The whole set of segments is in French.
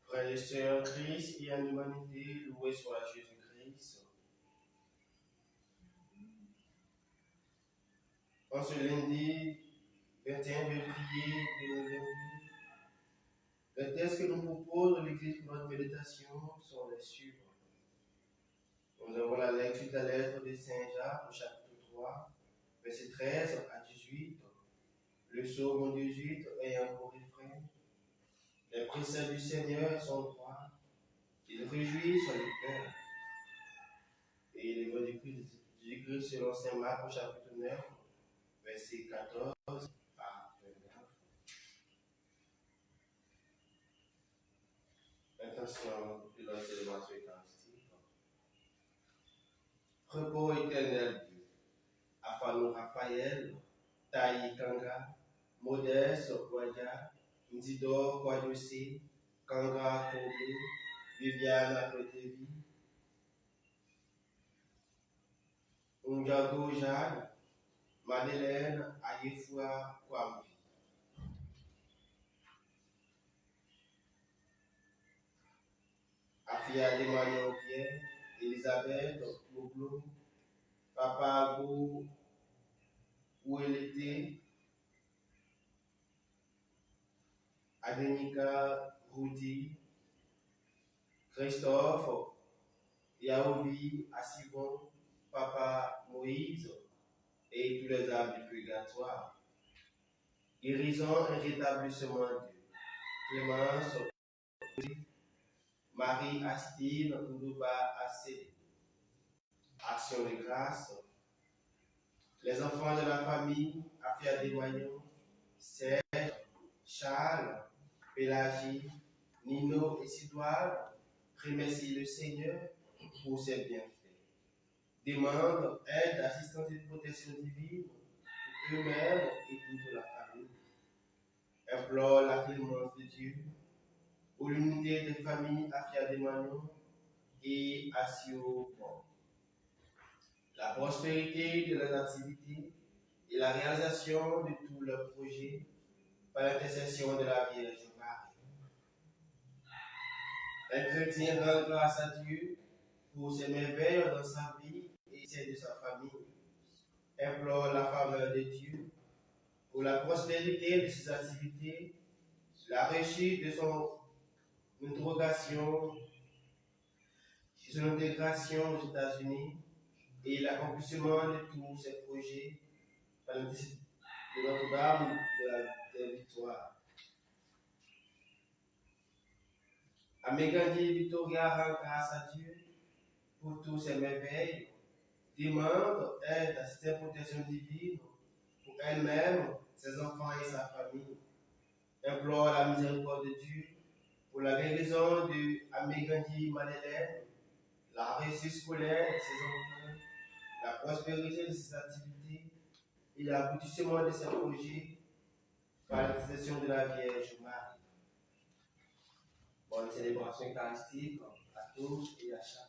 Frères et sœurs, Christ et en humanité, loué soit Jésus-Christ. En ce lundi 21 février 2022, les textes que nous propose l'Église pour notre méditation sont les suivants. Nous avons la lecture de la lettre de Saint Jacques au chapitre 3, versets 13 à 18, le psaume 18 ayant pour refrain: les préceptes du Seigneur sont droits, ils réjouissent le cœur. Et l'évangile de Jésus-Christ selon Saint Marc au chapitre 9, verset 14 à 29. Intention de la célébration eucharistique. Repos éternel Dieu, Afano Raphaël, Taï Kanga, Modeste Kwadja, Nzidor Kwadjose, Kanga Kobe, Viviane Protevi, Unjago Jade, Madeleine Ayefua Kwambi. Afia Demanion Pierre, Elisabeth Mouglo, Papa Agou Ouelete, Adenika Roudi, Christophe Yaovi, Assivon, Papa Moïse et tous les âmes du purgatoire. Guérison et rétablissement Dieu. Clémence, Marie Astine, Ndouba Assé. Action de grâce. Les enfants de la famille, Afia Desmaillons, Serge, Charles, Pélagie, Nino et Sidoire, remercie le Seigneur pour ses bienfaits. Demande aide, assistance et protection divine pour eux-mêmes et toute la famille. Implore la clémence de Dieu pour l'unité des familles Afia Desmaillons et Assio Bon. La prospérité de la nativité et la réalisation de tous leurs projets par l'intercession de la Vierge Marie. Un chrétien rend grâce à Dieu pour ses merveilles dans sa vie et celle de sa famille. Implore la faveur de Dieu pour la prospérité de ses activités, la réussite de son intégration aux États-Unis et l'accomplissement de tous ses projets par l'intercession de Notre-Dame de la Victoire. Amégandie Victoria rend grâce à Dieu pour tous ses merveilles, demande aide, assistance et protection divine pour elle-même, ses enfants et sa famille. Implore la miséricorde de Dieu pour la guérison de Amégandie Madeleine, la réussite scolaire de ses enfants, la prospérité de ses activités et l'aboutissement de ses projets par l'intercession de la Vierge Marie. Bonne célébration eucharistique à tous et à chacun.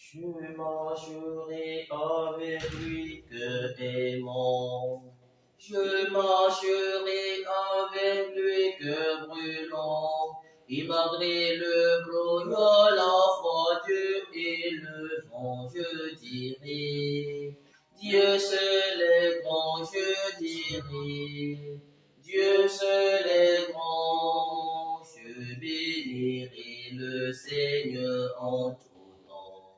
Je marcherai avec lui que aimant. Je marcherai avec lui que brûlant. Et malgré le brouillard, la foi, Dieu et le vent, je dirai. Dieu seul est grand, je dirai. Dieu seul est grand, je bénirai le Seigneur en tout temps.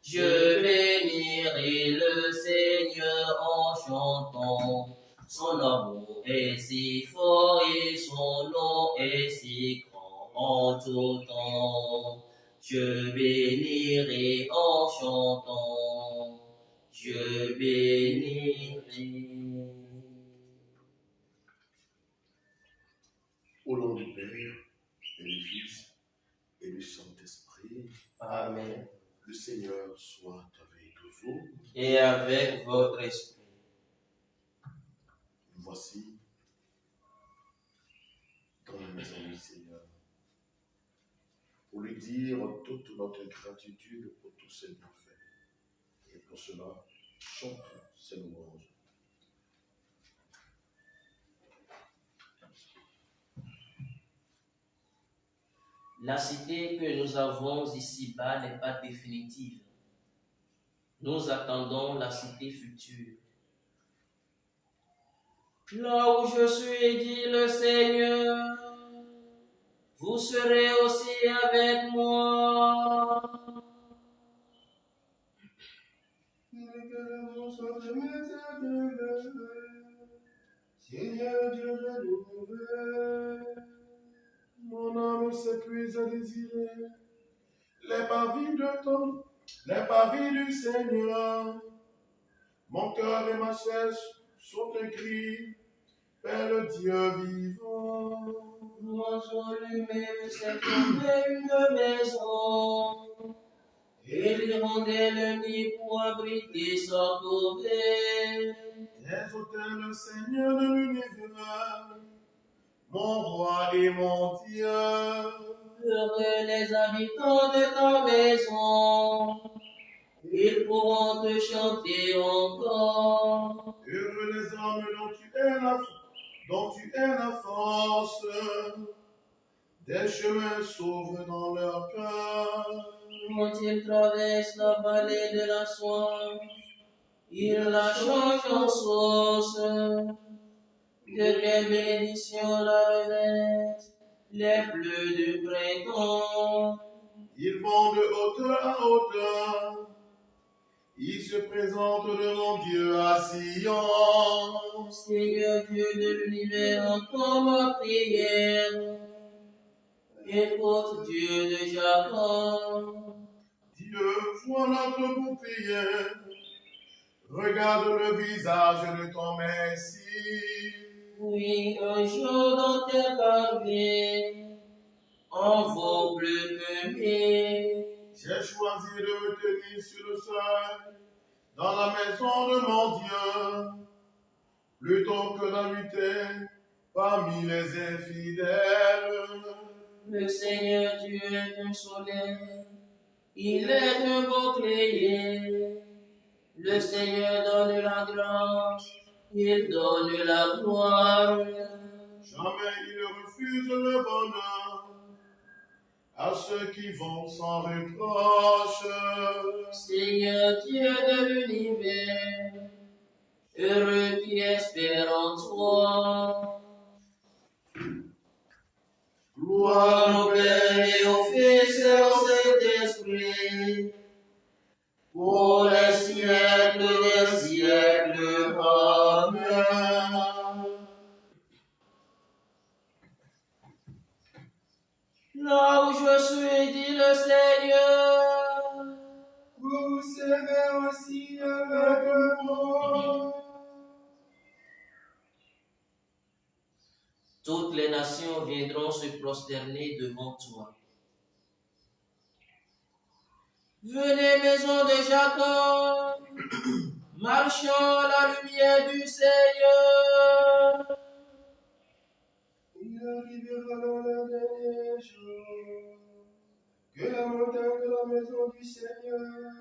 Je bénirai le Seigneur en chantant. Son amour est si fort et son nom est si grand en tout temps. Je bénirai en chantant. Je bénirai. Au nom du Père, et du Fils, et du Saint-Esprit. Amen. Le Seigneur soit avec vous. Et avec votre esprit. Voici dans la maison du Seigneur. Pour lui dire toute notre gratitude pour tous ses bienfaits. Et pour cela, chantons ses louanges. La cité que nous avons ici-bas n'est pas définitive. Nous attendons la cité future. Là où je suis, dit le Seigneur, vous serez aussi avec moi. Seigneur Dieu renouvelé, mon âme s'épuise à désirer les parvis du Seigneur. Mon cœur et ma chair sont écrits vers le Dieu vivant. L'oiseau lui-même s'est trouvé une maison, et l'hirondelle le nid pour abriter sa couvée. Tes autels, Seigneur de l'univers, mon roi et mon Dieu. Heureux les habitants de ta maison, ils pourront te chanter encore. Heureux les hommes dont tu es la force, des chemins s'ouvrent dans leur cœur. Quand ils traversent la vallée de la soif, ils la changent en sauce. De quelle bénédiction la revêtent les bleus du printemps. Ils vont de hauteur à hauteur. Ils se présentent devant Dieu à Sion. Seigneur Dieu de l'univers, entends ma prière. Écoute Dieu de Jacob. Dieu voit notre bouclier. Regarde le visage de ton Messie. Oui, un jour dans tes pavés, en vaut plus que mille. J'ai choisi de me tenir sur le seuil, dans la maison de mon Dieu, plutôt que d'habiter parmi les infidèles. Le Seigneur Dieu est un soleil, il est un bouclier. Le Seigneur donne la grâce, il donne la gloire. Jamais il refuse le bonheur à ceux qui vont sans reproche. Seigneur Dieu de l'univers, heureux qui espère en toi. Gloire au Père et au Fils et au Saint-Esprit, pour les siècles des siècles. Amen. Là où je suis, dit le Seigneur, Vous serez aussi avec moi. toutes les nations viendront se prosterner devant toi. Venez, maison de Jacob, marchons à la lumière du Seigneur. Il arrivera dans le dernier jour que la montagne de la maison du Seigneur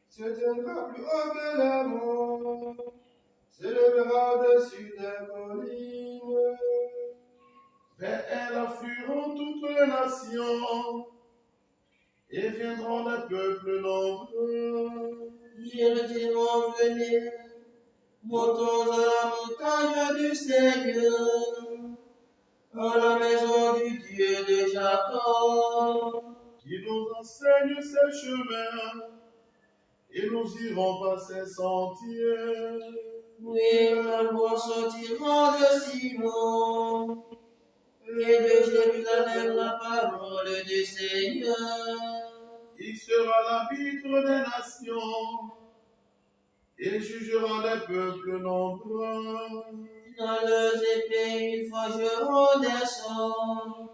se tiendra plus haut que la monts, s'élèvera au-dessus des collines. Vers elle afflueront toutes les nations et viendront des peuples nombreux. Ils diront, venez, montons à la montagne du Seigneur, à la maison du Dieu de Jacob. Qui nous enseigne ses chemins et nous irons par ses sentiers. Oui, la voix sortira de Sion, et de Jérusalem la parole du Seigneur. Il sera l'arbitre des nations et jugera les peuples nombreux. Dans leurs épées, ils forgeront des sorts,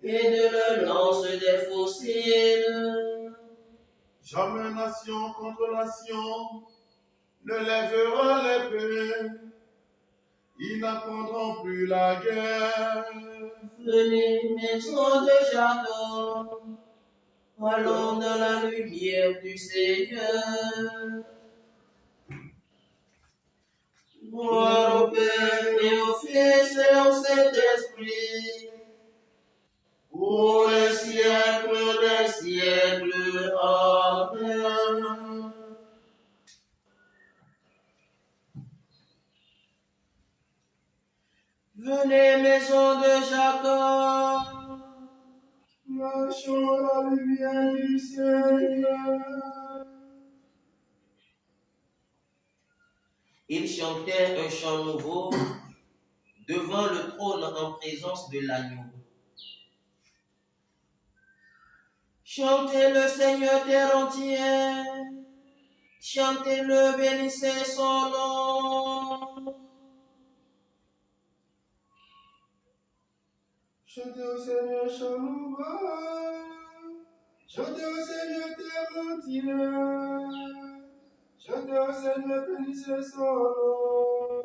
et de leurs lances des fossiles. Jamais nation contre nation ne lèvera l'épée. Ils n'apprendront plus la guerre. Venez, maison de Jacob, allons dans la lumière du Seigneur. Gloire au Père et au Fils et au Saint-Esprit, pour les siècles des siècles. Amen. Venez, maison de Jacob, Marchons à la lumière du Seigneur. ils chantaient un chant nouveau devant le trône en présence de l'agneau. Chantez le Seigneur terre entière, chantez-le, bénissez son nom. Chantez au Seigneur, chant nouveau. Chantez au Seigneur, terre entière. Chantez au Seigneur, bénissez son nom.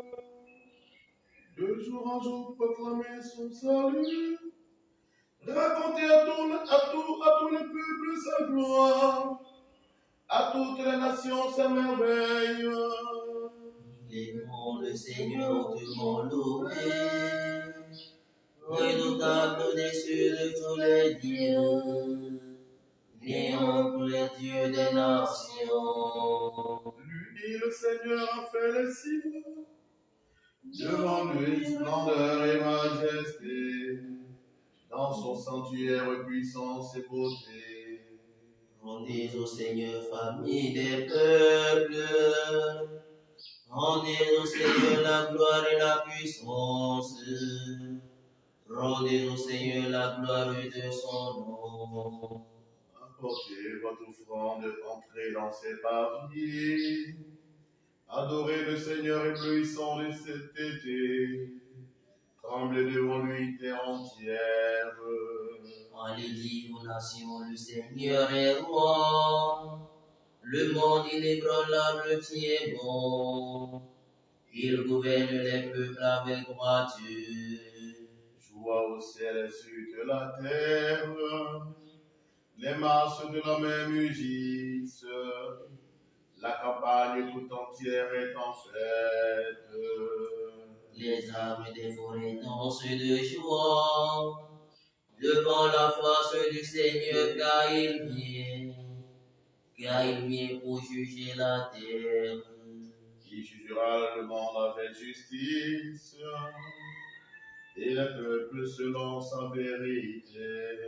De jour en jour, proclamez son salut. Racontez à tous les peuples sa gloire. À toutes les nations sa merveille. Élevons le Seigneur, devant louer, redoutable des cieux de tous les dieux, néant pour les dieux des nations. Lui, le Seigneur a fait les cieux. Devant lui, splendeur et majesté. Dans son sanctuaire, puissance et beauté. Rendez au Seigneur, famille des peuples. Rendez au Seigneur la gloire et la puissance. Rendez au Seigneur la gloire de son nom. Apportez votre offrande, entrez dans ses parvis. Adorez le Seigneur éblouissant de cet été. Tremblez devant lui, terre entière. Allez-y, aux nations, le Seigneur est roi. Le monde inébranlable tient bon. Il gouverne les peuples avec droiture. Joie au ciel et sur la terre. Les masses de la mer mugissent. La campagne tout entière est en fête. Les arbres des forêts dansent de joie. Devant la face du Seigneur, car il vient pour juger la terre. Qui jugera le monde avec justice et le peuple selon sa vérité.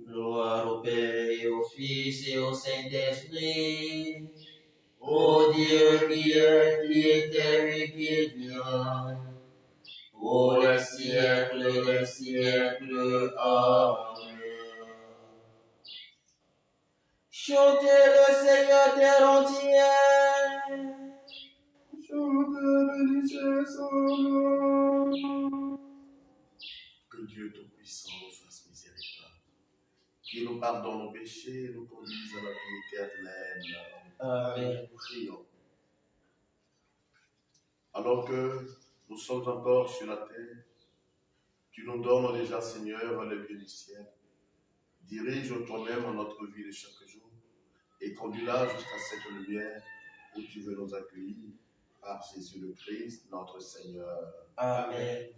Gloire au Père et au Fils et au Saint-Esprit, ô Dieu qui était et qui vient, pour les siècles des siècles. Amen. Chantez le Seigneur terre entière. Chantez, bénissez son nom. Que Dieu Tout-Puissant nous fasse miséricorde, qu'il nous pardonne nos péchés et nous conduise à la vie éternelle. Amen. Prions. Alors que nous sommes encore sur la terre, tu nous donnes déjà, Seigneur, les biens du ciel. Dirige toi-même notre vie de chaque jour et conduis-la jusqu'à cette lumière où tu veux nous accueillir par Jésus le Christ, notre Seigneur. Amen.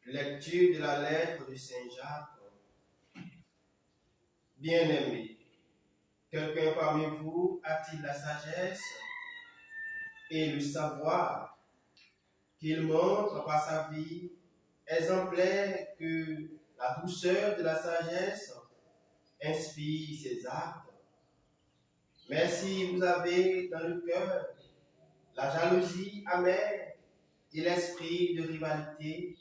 Lecture de la lettre de Saint Jacques. Bien-aimés, quelqu'un parmi vous a-t-il la sagesse et le savoir qu'il montre par sa vie exemplaire que la douceur de la sagesse inspire ses actes? Mais si vous avez dans le cœur la jalousie amère et l'esprit de rivalité,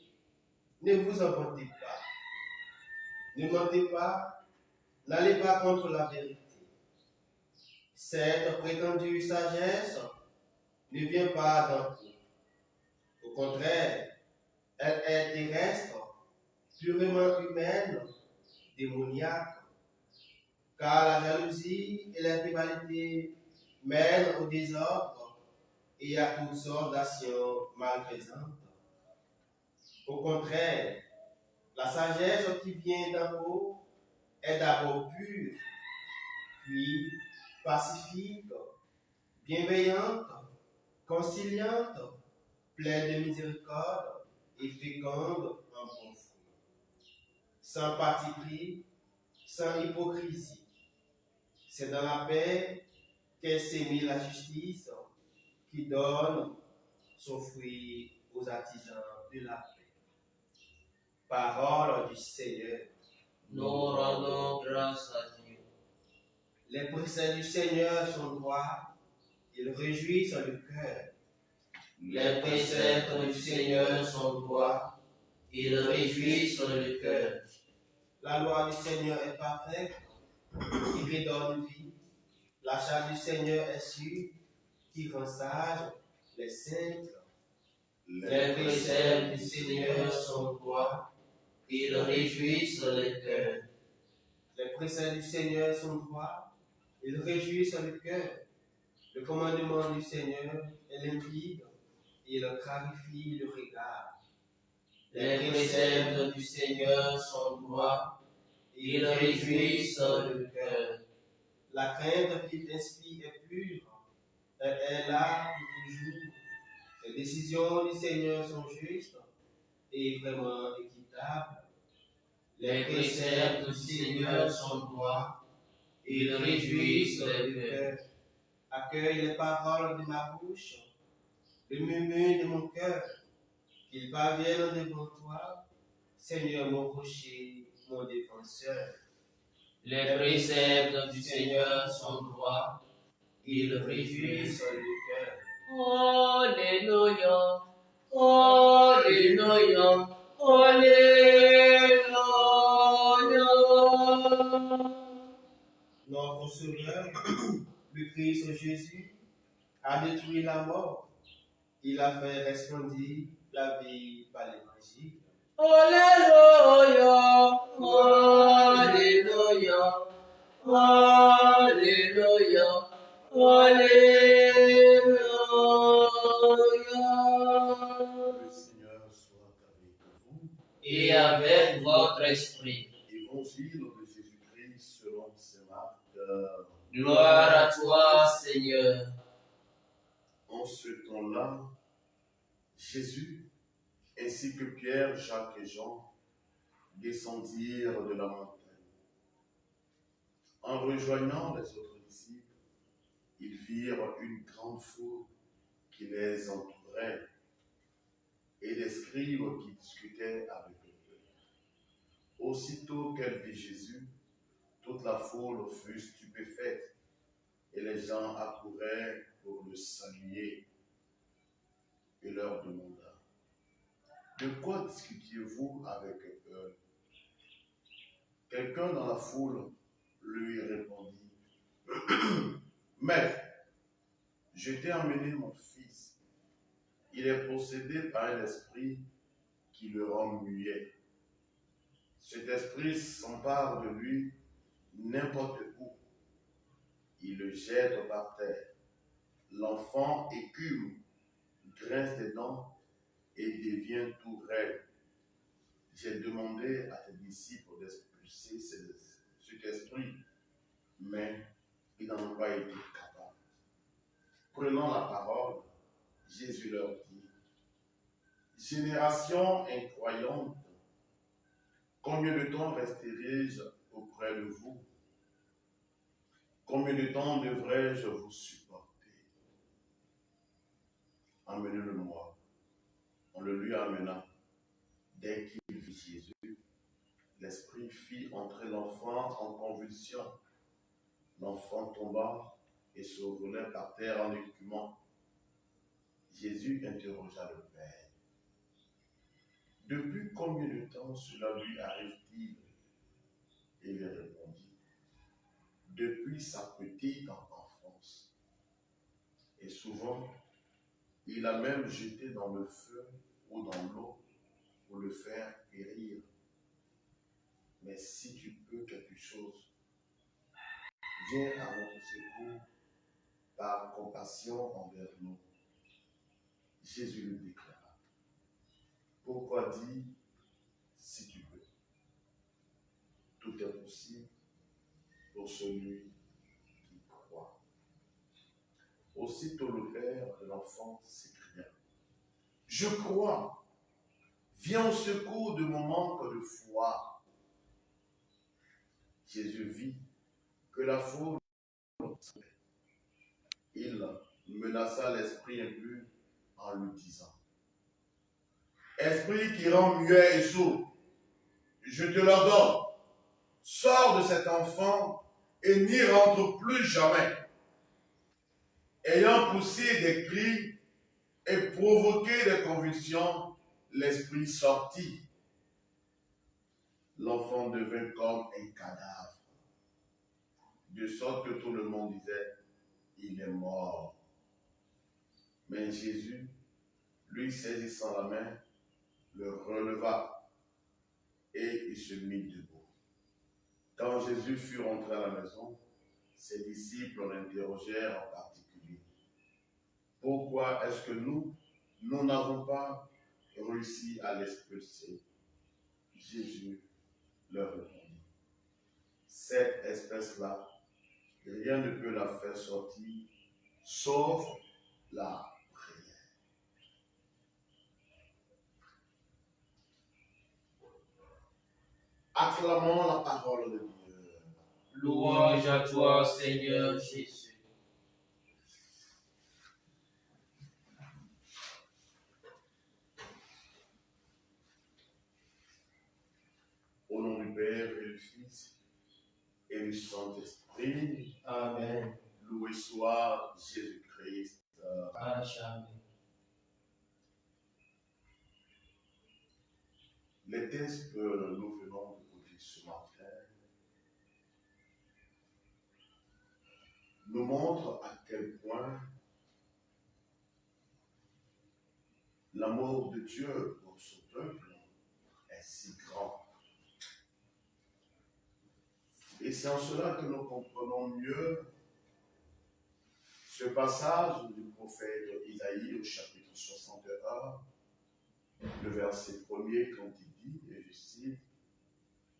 ne vous en vantez pas. Ne mentez pas, n'allez pas contre la vérité. Cette prétendue sagesse ne vient pas d'en haut. Au contraire, elle est terrestre, purement humaine, démoniaque. Car la jalousie et la rivalité mènent au désordre et à toutes sortes d'actions malfaisantes. Au contraire, la sagesse qui vient d'en haut est d'abord pure, puis pacifique, bienveillante, conciliante, pleine de miséricorde et féconde en bons fruits, sans parti pris, sans hypocrisie. C'est dans la paix qu'est sémée la justice qui donne son fruit aux artisans de la paix. Parole du Seigneur. Nous rendons grâce à Dieu. Les préceptes du Seigneur sont droits, ils réjouissent le cœur. Les préceptes du Seigneur sont droits, ils réjouissent le cœur. La loi du Seigneur est parfaite, qui redonne vie. La charge du Seigneur est sûre, qui rend sage les simples. Les préceptes du Seigneur sont droits, ils réjouissent le cœur. Les préceptes du Seigneur sont droits, ils réjouissent le cœur. Le commandement du Seigneur est limpide, et il clarifie le regard. Les préceptes du Seigneur sont droits, ils réjouissent le cœur. La crainte qu'il inspire est pure, elle est là pour toujours. Les décisions du Seigneur sont justes, et vraiment équitable. Les préceptes du Seigneur sont droits, ils réjouissent le cœur. Accueille les paroles de ma bouche, le murmure de mon cœur, qu'ils parviennent devant toi, Seigneur mon rocher, mon défenseur. Les préceptes du Seigneur sont droits, ils réjouissent le cœur. Alléluia, Alléluia, Alléluia. Notre Sauveur, le Christ Jésus, a détruit la mort. Il a fait resplendir la vie par l'évangile. Alléluia, Alléluia, Alléluia, Alléluia. Le Seigneur soit avec vous. Et avec votre esprit. Évangile de Jésus-Christ selon saint Marc. Gloire à toi, Seigneur. En ce temps-là, Jésus, ainsi que Pierre, Jacques et Jean, descendirent de la montagne. En rejoignant les autres disciples, ils virent une grande foule qui les entourait et des scribes qui discutaient avec eux. Aussitôt qu'elle vit Jésus, toute la foule fut stupéfaite et les gens accouraient pour le saluer et leur demanda: de quoi discutiez-vous avec eux? Quelqu'un dans la foule lui répondit: Maître, je t'ai emmené mon fils. Il est possédé par un esprit qui le rend muet. Cet esprit s'empare de lui n'importe où. Il le jette par terre. L'enfant écume, grince des dents et devient tout raide. J'ai demandé à tes disciples d'expulser cet esprit, mais ils n'en ont pas été capables. Prenant la parole, Jésus leur dit: génération incroyante, combien de temps resterai-je auprès de vous? Combien de temps devrais-je vous supporter? Emmenez-le-moi. On le lui amena. Dès qu'il vit Jésus, l'esprit fit entrer l'enfant en convulsion. L'enfant tomba et se roulait par terre en écumant. Jésus interrogea le Père: depuis combien de temps cela lui arrive-t-il? Et il répondit: depuis sa petite enfance. Et souvent, il l'a même jeté dans le feu ou dans l'eau pour le faire périr. Mais si tu peux quelque chose, viens à notre secours par compassion envers nous. Jésus lui déclara: pourquoi dire si tu peux? Tout est possible pour celui qui croit. Aussitôt le père de l'enfant s'écria: je crois, viens au secours de mon manque de foi. Jésus vit que la foule, il menaça l'esprit impur en lui disant: esprit qui rend muet et sourd, je te l'ordonne, sors de cet enfant et n'y rentre plus jamais. Ayant poussé des cris et provoqué des convulsions, l'esprit sortit. L'enfant devint comme un cadavre, de sorte que tout le monde disait: il est mort. Mais Jésus, lui saisissant la main, le releva et il se mit debout. Quand Jésus fut rentré à la maison, ses disciples l'interrogèrent en particulier: pourquoi est-ce que nous n'avons pas réussi à l'expulser? Jésus leur répondit: cette espèce-là, rien ne peut la faire sortir, sauf la prière. Acclamons la parole de Dieu. Louange à toi, Seigneur Jésus. Au nom du Père et du Fils et du Saint-Esprit. Amen. Loué soit Jésus-Christ. À jamais. Les textes que nous venons d'écouter ce matin nous montrent à quel point l'amour de Dieu pour son peuple est si grand. Et c'est en cela que nous comprenons mieux ce passage du prophète Isaïe au chapitre 61, le verset 1er, quand il dit, et je cite,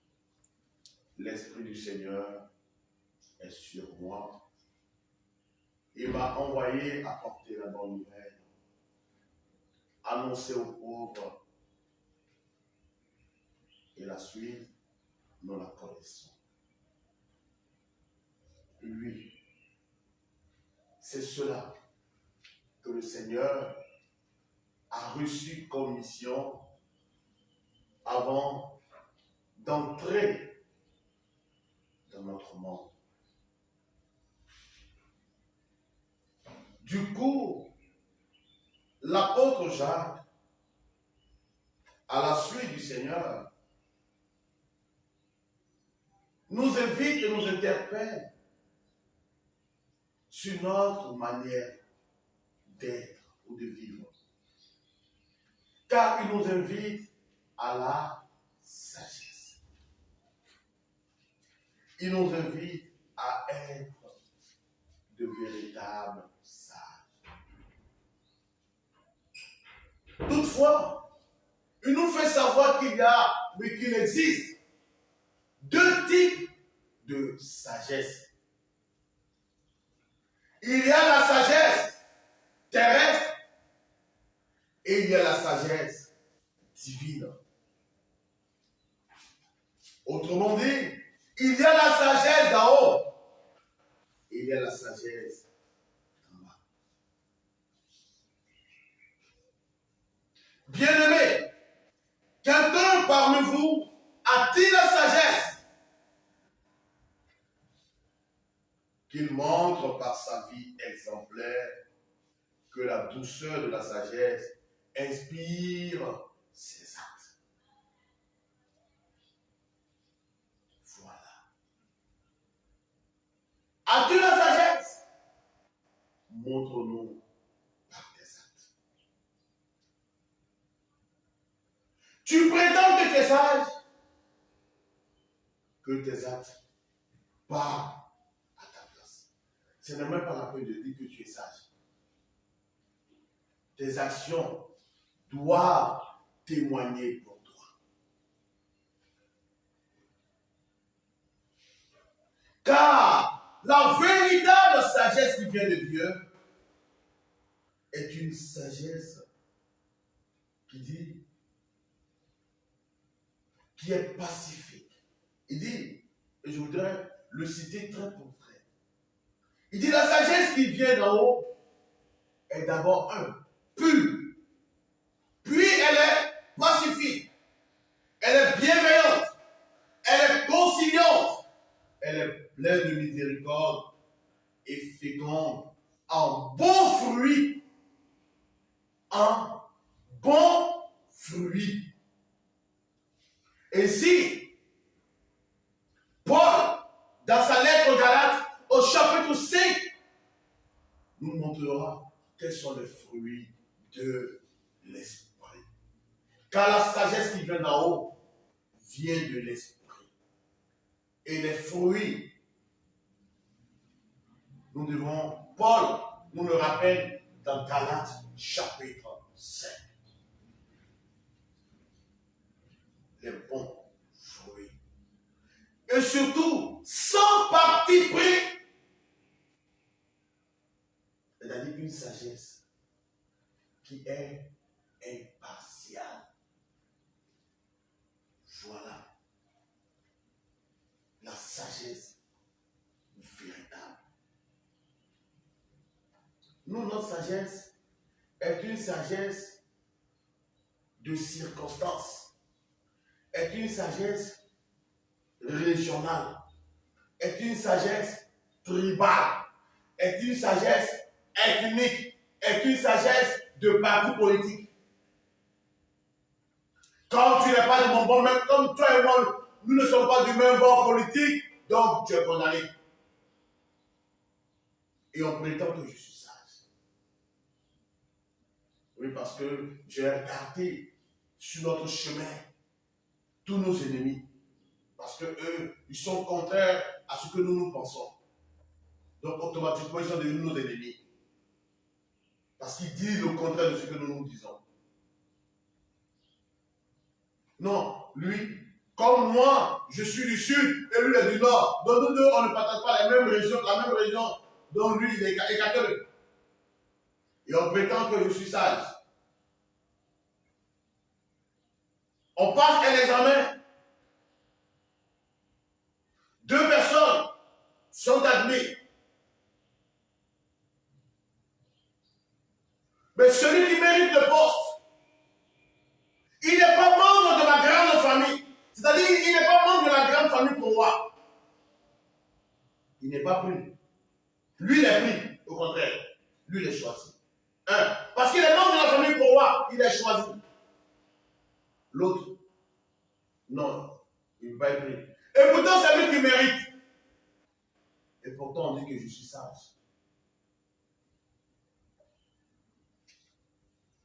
« L'Esprit du Seigneur est sur moi. Il m'a envoyé apporter la bonne nouvelle, annoncer aux pauvres. » Et la suite, nous la connaissons. Oui, c'est cela que le Seigneur a reçu comme mission avant d'entrer dans notre monde. Du coup, l'apôtre Jacques, à la suite du Seigneur, nous invite et nous interpelle sur notre manière d'être ou de vivre. Car il nous invite à la sagesse. Il nous invite à être de véritables sages. Toutefois, il nous fait savoir qu'il existe deux types de sagesse. Il y a la sagesse terrestre et il y a la sagesse divine. Autrement dit, il y a la sagesse d'en haut et il y a la sagesse d'en bas. Bien-aimés, quelqu'un parmi vous a-t-il la sagesse qu'il montre par sa vie exemplaire que la douceur de la sagesse inspire ses actes? Voilà. As-tu la sagesse? Montre-nous par tes actes. Tu prétends que tu es sage, que tes actes parlent à ta place. Ce n'est même pas la peine de dire que tu es sage. Tes actions doivent témoigner pour toi. Car la véritable sagesse qui vient de Dieu est une sagesse qui est pacifique. Il dit, et je voudrais le citer très pour trait. Il dit, la sagesse qui vient d'en haut est d'abord pure. Puis elle est pacifique. Elle est bienveillante. Elle est conciliante. Elle est pleine de miséricorde et féconde en bons fruits. En bons fruits. Ainsi, Paul, dans sa lettre aux Galates, au chapitre 5, nous montrera quels sont les fruits de l'esprit. Car la sagesse qui vient d'en haut vient de l'esprit. Et les fruits, Paul nous le rappelle dans Galates chapitre 5. Les bons fruits. Et surtout, sans parti pris. C'est-à-dire une sagesse qui est impartiale. Voilà. Nous, notre sagesse est une sagesse de circonstance, est une sagesse régionale, est une sagesse tribale, est une sagesse ethnique, est une sagesse de parti politique. Quand tu n'es pas de mon bon même, comme toi et moi, nous ne sommes pas du même bord politique, donc tu es condamné. Et on prétend que je suis sage. Oui, parce que j'ai regardé sur notre chemin tous nos ennemis. Parce que eux, ils sont contraires à ce que nous pensons. Donc automatiquement, ils sont devenus nos ennemis. Parce qu'ils disent le contraire de ce que nous disons. Non, lui, comme moi, je suis du sud et lui est du nord. Donc nous deux, on ne partage pas la même région. Donc lui, il est catholique. Et on prétend que je suis sage. On passe un examen. 2 personnes sont admises. Mais celui qui mérite le poste, il n'est pas membre de ma grande famille. C'est-à-dire, il n'est pas membre de la grande famille pour moi. Il n'est pas pris. Lui, il est pris. Au contraire, lui, il est choisi. Parce qu'il est membre de la famille pour moi, il est choisi. L'autre, non, il ne va pas être pris. Et pourtant, c'est lui qui mérite. Et pourtant, on dit que je suis sage.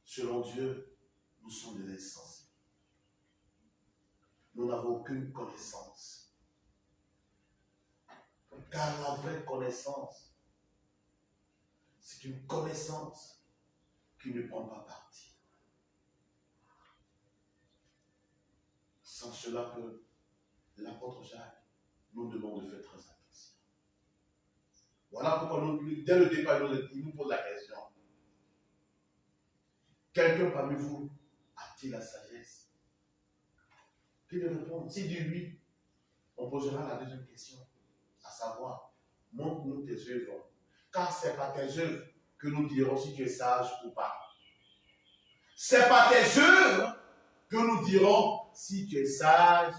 Selon Dieu, nous sommes des insensés. Nous n'avons aucune connaissance. Car la vraie connaissance, c'est une connaissance qui ne prend pas parti. Sans cela que l'apôtre Jacques nous demande de faire très attention. Voilà pourquoi dès le départ, il nous pose la question. Quelqu'un parmi vous a-t-il la sagesse? Qu'il réponde. S'il dit oui, on posera la deuxième question, à savoir, montre-nous tes œuvres. Car ce n'est pas tes œuvres que nous dirons si tu es sage ou pas. Ce n'est pas tes œuvres que nous dirons si tu es sage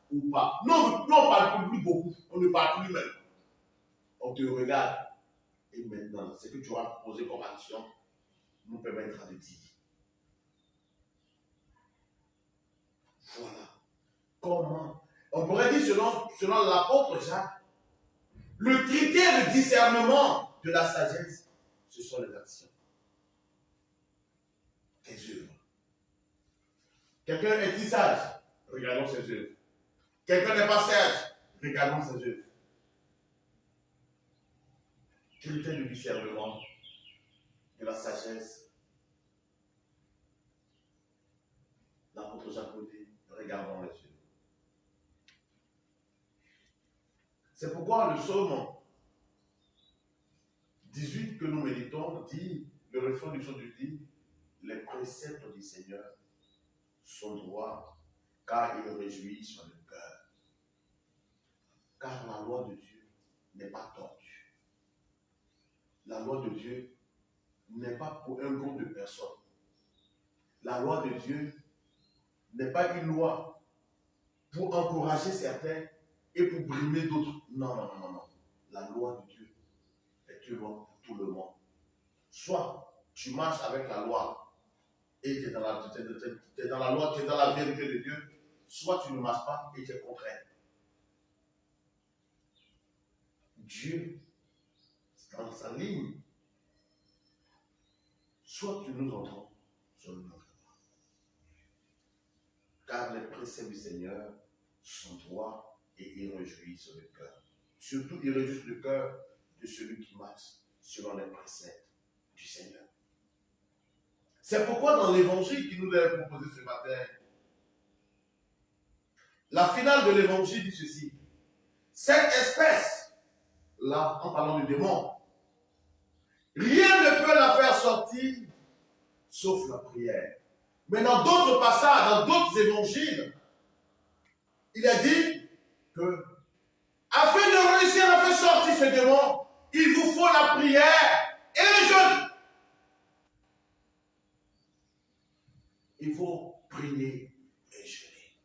ou pas. Non, on ne parle plus beaucoup, on ne parle plus même. On te regarde. Et maintenant, ce que tu auras posé comme action nous permettra de dire. Voilà. Comment? On pourrait dire selon l'apôtre Jacques, le critère de discernement de la sagesse, ce sont les actions. Tes œuvres. Quelqu'un est-il sage? Regardons ses œuvres. Quelqu'un n'est pas sage? Regardons ses œuvres. Critère de discernement de la sagesse. L'apôtre Jacques dit, regardons les œuvres. C'est pourquoi le psaume 18 que nous méditons dit, le refrain du psaume dit, les préceptes du Seigneur sont droits, car ils réjouissent sur le cœur. Car la loi de Dieu n'est pas tordue. La loi de Dieu n'est pas pour un groupe de personnes. La loi de Dieu n'est pas une loi pour encourager certains et pour brimer d'autres. Non. La loi de Dieu est une loi pour tout le monde. Soit tu marches avec la loi et tu es dans la loi, tu es dans la vérité de Dieu, soit tu ne marches pas et tu es contraire. Dieu, dans sa ligne, soit tu nous entends, soit nous n'entendons pas. Car les préceptes du Seigneur sont droits et ils réjouissent le cœur. Surtout, ils réjouissent le cœur de celui qui marche selon les préceptes du Seigneur. C'est pourquoi dans l'évangile qui nous est proposé ce matin, la finale de l'évangile dit ceci. Cette espèce, là, en parlant du démon, rien ne peut la faire sortir sauf la prière. Mais dans d'autres passages, dans d'autres évangiles, il a dit que afin de réussir à faire sortir ce démon, il vous faut la prière et le jeûne. il faut prier et jeûner.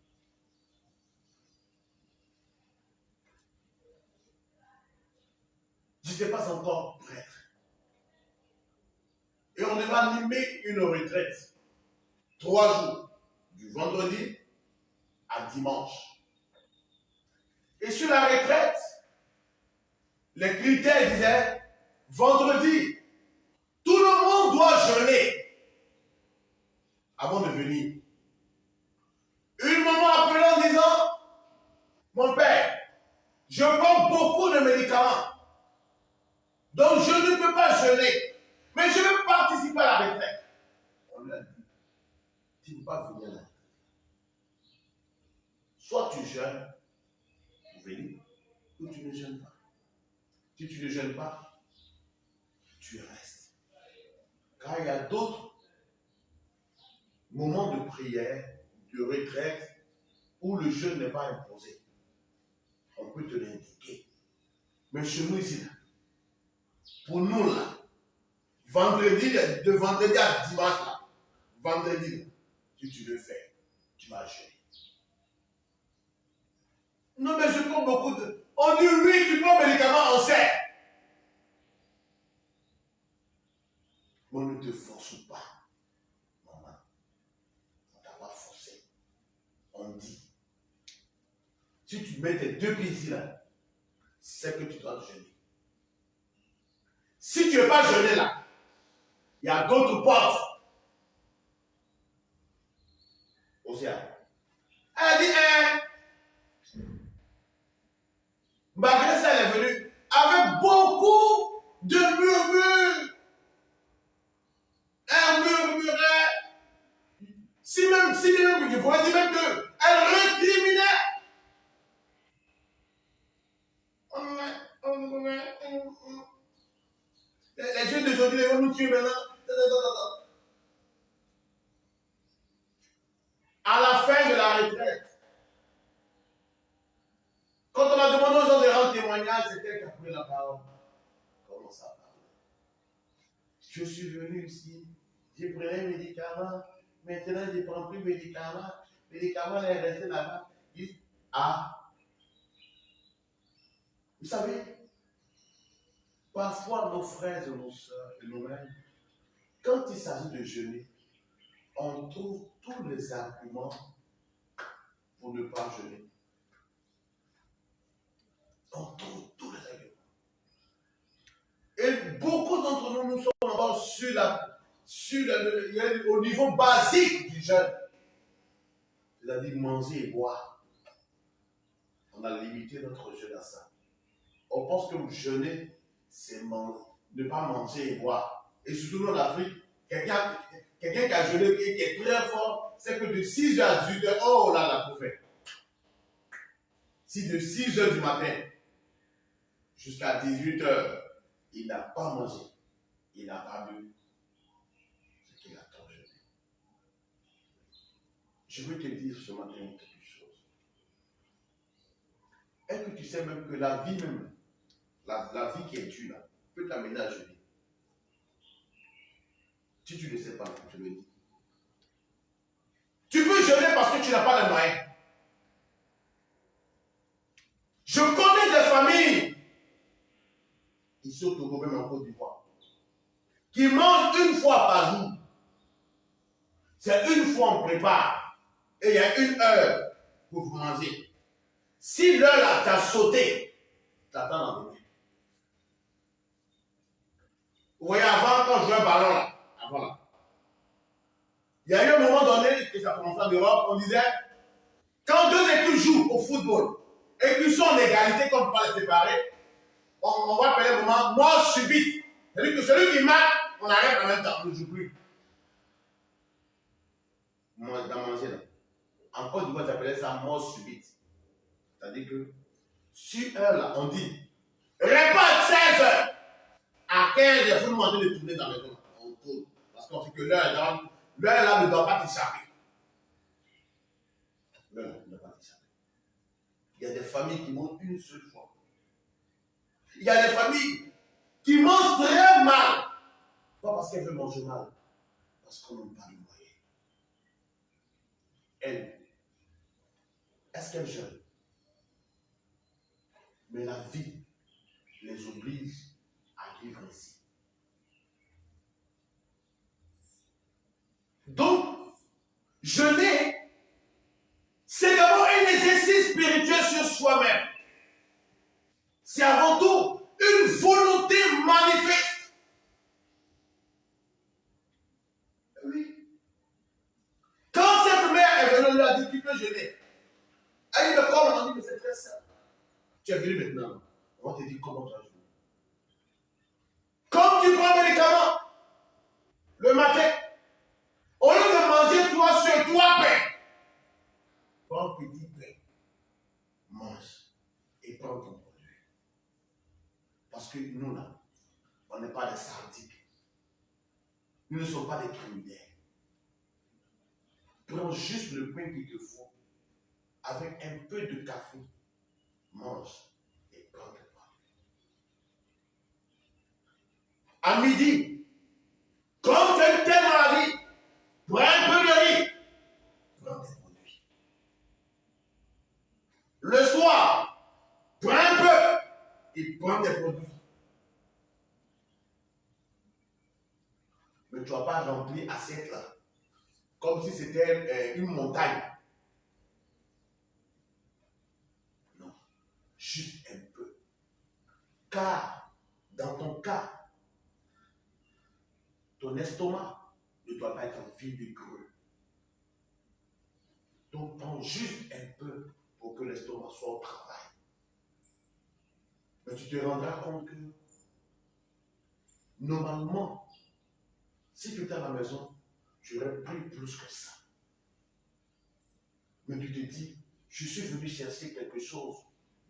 Je n'étais pas encore prêtre. Et on devait animer une retraite. 3 jours, du vendredi à dimanche. Et sur la retraite, les critères disaient, vendredi, tout le monde doit jeûner avant de venir. Une maman appelée en disant, mon père, je prends beaucoup de médicaments, donc je ne peux pas jeûner, mais je veux participer à la retraite. On lui a dit, tu ne peux pas venir là. Soit tu jeûnes pour venir, ou tu ne jeûnes pas. Si tu ne jeûnes pas, tu restes. Car il y a d'autres moments de prière, de retraite, où le jeûne n'est pas imposé. On peut te l'indiquer. Mais chez nous ici, là, pour nous là, vendredi, de vendredi à dimanche là, vendredi, là, si tu veux faire, tu vas jeûner. Non mais je prends beaucoup de... On dit oui, tu prends médicaments, on sait. Mais ne te force pas, maman. On ne t'a pas forcé. On dit. Si tu mets tes 2 pieds ici là, c'est que tu dois jeûner. Si tu ne veux pas jeûner là, il y a d'autres portes. Océane. Elle a dit, malgré ça, elle est venue avec beaucoup de murmures. Elle murmurait. Si je pourrais dire même qu'elle récriminait. Les jeunes d'aujourd'hui, ils vont nous tuer maintenant. À la fin de la retraite, quand on a demandé aux gens de rendre témoignage, c'était elle qui a pris la parole. Comment ça parle? Je suis venu ici, j'ai pris un médicament, maintenant je ne prends plus de médicaments. Le médicament est resté là-bas. Ah, vous savez, parfois nos frères et nos soeurs et nous-mêmes, quand il s'agit de jeûner, on trouve tous les arguments pour ne pas jeûner. On trouve tous les arguments. Et beaucoup d'entre nous, nous sommes encore au niveau basique du jeûne. C'est-à-dire manger et boire. On a limité notre jeûne à ça. On pense que jeûner, c'est ne pas manger et boire. Et surtout en Afrique, quelqu'un qui a jeûné, qui est très fort, c'est que de 6h à 18h, oh là là, pour faire. Si de 6h du matin jusqu'à 18h, il n'a pas mangé, il n'a pas bu, c'est qu'il a trop jeûné. Je veux te dire ce matin quelque chose. Est-ce que tu sais même que la vie même, la vie qui est due là, peut t'amener à jeûner? Si tu ne sais pas, je te le dis. Tu peux jeûner parce que tu n'as pas les moyens. Je connais des familles, ici au Togo, même en Côte d'Ivoire, qui mangent une fois par jour. C'est une fois on prépare. Et il y a 1 heure pour vous manger. Si l'heure là, tu as sauté, tu attends la journée. Vous voyez, avant, quand je jouais un ballon là, avant là, il y a eu un moment donné, et ça commençait en Europe, on disait, quand 2 équipes jouent au football, et qu'ils sont en égalité, comme on ne peut pas les séparer, on va appeler le moment mort subite. C'est-à-dire que celui qui marque, on arrête en même temps, on ne joue plus. Dans manger là. En Côte d'Ivoire, j'appelais ça mort subite. C'est-à-dire que, sur heure là, on dit, repas de 16h. À 15h, il faut nous demander de tourner dans les maison. On tourne. Parce qu'on sait que l'heure là ne doit pas t'échapper. L'heure ne doit pas t'échapper. Il y a des familles qui mangent une seule fois. Il y a des familles qui mangent très mal. Pas parce qu'elles veulent manger mal. Parce qu'on n'a pas de moyens. elle, est-ce qu'elle jeûne? Mais la vie les oblige à vivre ainsi. Donc, jeûner, c'est d'abord un exercice spirituel sur soi-même. C'est avant tout une volonté manifeste. Oui. Quand cette mère est venue, lui a dit, tu peux jeûner. Elle dit, mais comment? On dit, mais c'est très simple. Tu es venu maintenant. On va te dire comment tu vas jeûner. Comme tu prends un médicament, le matin, au lieu de manger toi seul, toi pain, prends un petit pain, mange et prends ton produit. Parce que nous là, on n'est pas des sadiques. Nous ne sommes pas des criminels. Prends juste le pain qu'il te faut, avec un peu de café, mange et prends ton produit. À midi, quand tu aimes tellement la vie, prends un peu de riz, prends tes produits. Le soir, prends un peu et prends tes produits. Mais tu ne vas pas remplir assiette là, comme si c'était une montagne. Non, juste un peu. Car, dans ton cas, ton estomac ne doit pas être vide et creux. Donc, prends juste un peu pour que l'estomac soit au travail. Mais tu te rendras compte que, normalement, si tu étais à la maison, tu aurais pris plus que ça. Mais tu te dis, je suis venu chercher quelque chose,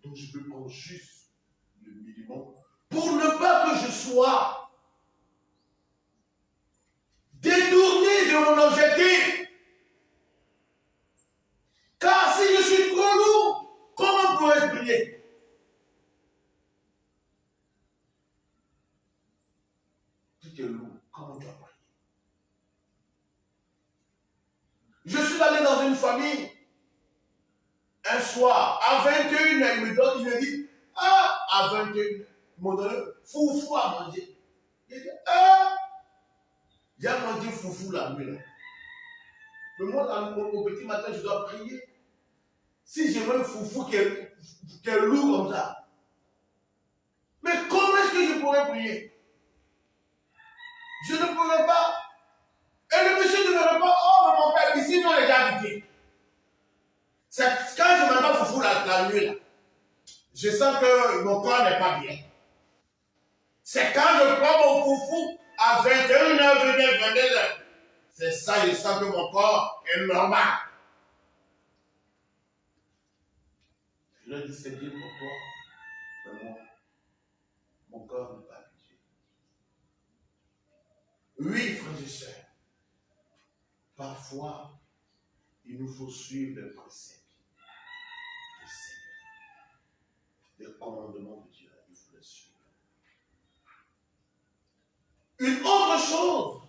donc je peux prendre juste le minimum pour ne pas que je sois détourné de mon objectif. Car si je suis trop lourd, comment pourrais-je prier? Si tu es lourd, comment tu vas prier? Je suis allé dans une famille, un soir, à 21h, il me dit, ah, à 21h, il m'a donné foufou à manger. Il dit, ah, j'ai mangé foufou la nuit là. Mais moi, au petit matin, je dois prier. Si j'ai un foufou qui est lourd comme ça, mais comment est-ce que je pourrais prier? Je ne pourrais pas. Et le monsieur ne me répond, oh, mais mon père, ici, nous, on est déjà habitués. C'est quand je mange pas foufou la nuit, là, je sens que mon corps n'est pas bien. C'est quand je prends mon foufou à 21h, 22h. C'est ça, je sens que mon corps est normal. Je leur dis, c'est bien pour toi. Mais moi, mon corps n'est pas habitué. Oui, frères et sœurs, parfois, il nous faut suivre les préceptes du Seigneur. Les commandements de Dieu, il faut les suivre. Une autre chose,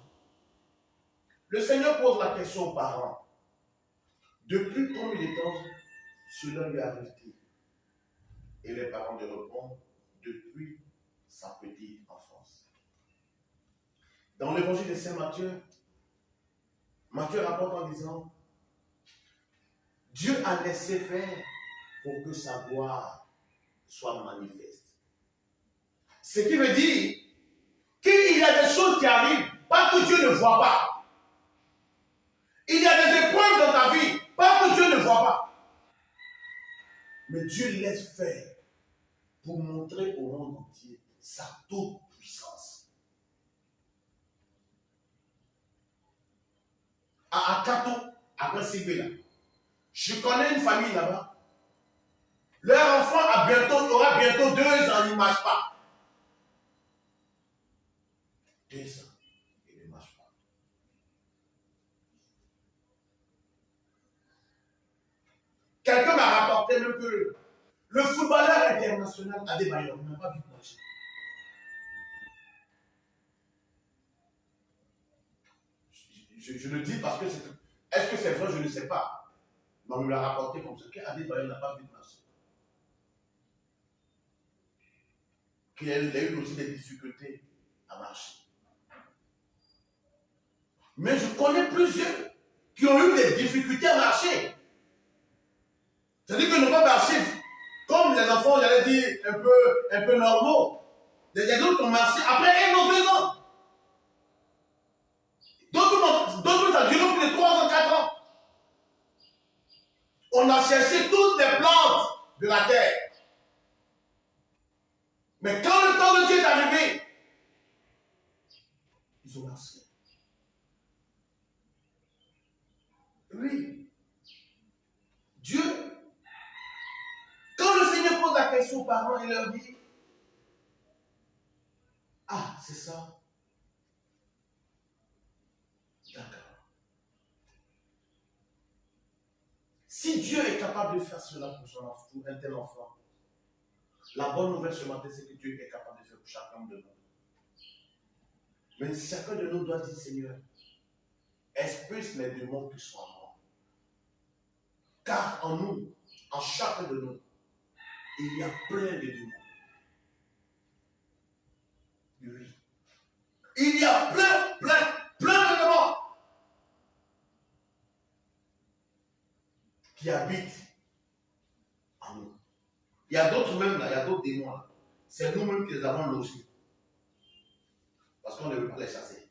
le Seigneur pose la question aux parents. Depuis combien de temps cela lui arrive-t-il? Et les parents lui répondent, depuis sa petite enfance. Dans l'évangile de Saint Matthieu, Matthieu rapporte en disant, Dieu a laissé faire pour que sa gloire soit manifeste. Ce qui veut dire qu'il y a des choses qui arrivent, pas que Dieu ne voit pas. Il y a des épreuves dans ta vie, pas que Dieu ne voit pas. Mais Dieu laisse faire pour montrer au monde entier sa toute puissance. À Akato, après Sibéla, je connais une famille là-bas. Leur enfant aura bientôt 2 ans, il ne marche pas. 2 ans, il ne marche pas. Quelqu'un m'a rapporté même que le footballeur international Adebayor n'a pas vu marcher. Je le dis parce que est-ce que c'est vrai, je ne sais pas. Mais on me l'a rapporté comme ça. Qu'Adebayo n'a pas vu de marcher. Qu'il a eu aussi des difficultés à marcher. Mais je connais plusieurs qui ont eu des difficultés à marcher. C'est-à-dire qu'ils n'ont pas marché comme les enfants, j'allais dire, un peu normaux. Il y a d'autres qui ont marché après 1 ou 2 ans. D'autres, ça a duré plus de 3 ans, 4 ans. On a cherché toutes les plantes de la terre. Mais quand le temps de Dieu est arrivé, ils ont marché. Oui. Dieu, quand le Seigneur pose la question aux parents, il leur dit, ah, c'est ça. D'accord. Si Dieu est capable de faire cela pour un tel enfant, la bonne nouvelle ce matin, c'est que Dieu est capable de faire pour chacun de nous. Mais chacun de nous doit dire, Seigneur, expulse les démons qui sont en moi. Car en nous, en chacun de nous, il y a plein de démons. Oui. Il y a plein de démons qui habitent en nous. Il y a d'autres même là, il y a d'autres démons là. C'est nous-mêmes qui les avons logés. Parce qu'on ne veut pas les chasser.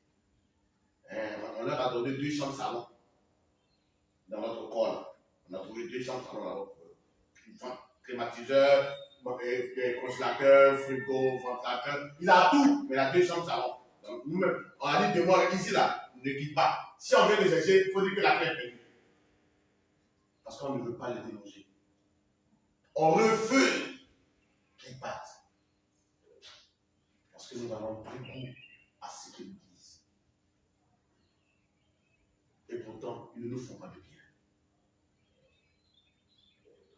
On leur a donné 2 chambres salon dans notre corps là. On a trouvé 2 chambres salon là. Climatiseur, congélateur, frigo, ventilateur. Il a tout, mais il a 2 chambres salon. Donc nous-mêmes, on a dit de moi ici là, ne quitte pas. Si on vient les chercher, il faut dire que la clé est perdue. Parce qu'on ne veut pas les déloger. On refuse qu'ils partent. Parce que nous avons pris goût à ce qu'ils disent. Et pourtant, ils ne nous font pas de bien.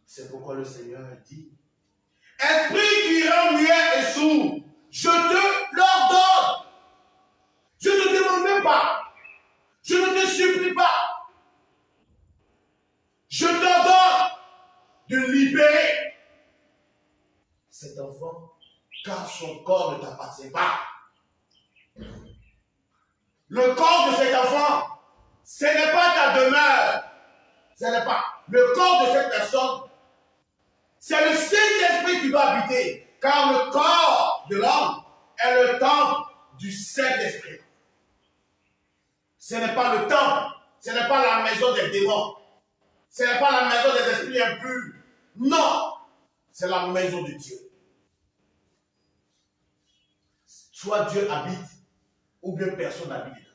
C'est pourquoi le Seigneur dit, esprit qui rend muet et sourd, je te l'ordonne. Je ne te demande même pas. Je ne te supplie pas. Je t'ordonne de libérer cet enfant, car son corps ne t'appartient pas. Le corps de cet enfant, ce n'est pas ta demeure. Ce n'est pas. Le corps de cette personne, c'est le Saint-Esprit qui doit habiter. Car le corps de l'homme est le temple du Saint-Esprit. Ce n'est pas le temple. Ce n'est pas la maison des démons. Ce n'est pas la maison des esprits impurs. Non. C'est la maison de Dieu. Soit Dieu habite, ou bien personne n'habite dedans.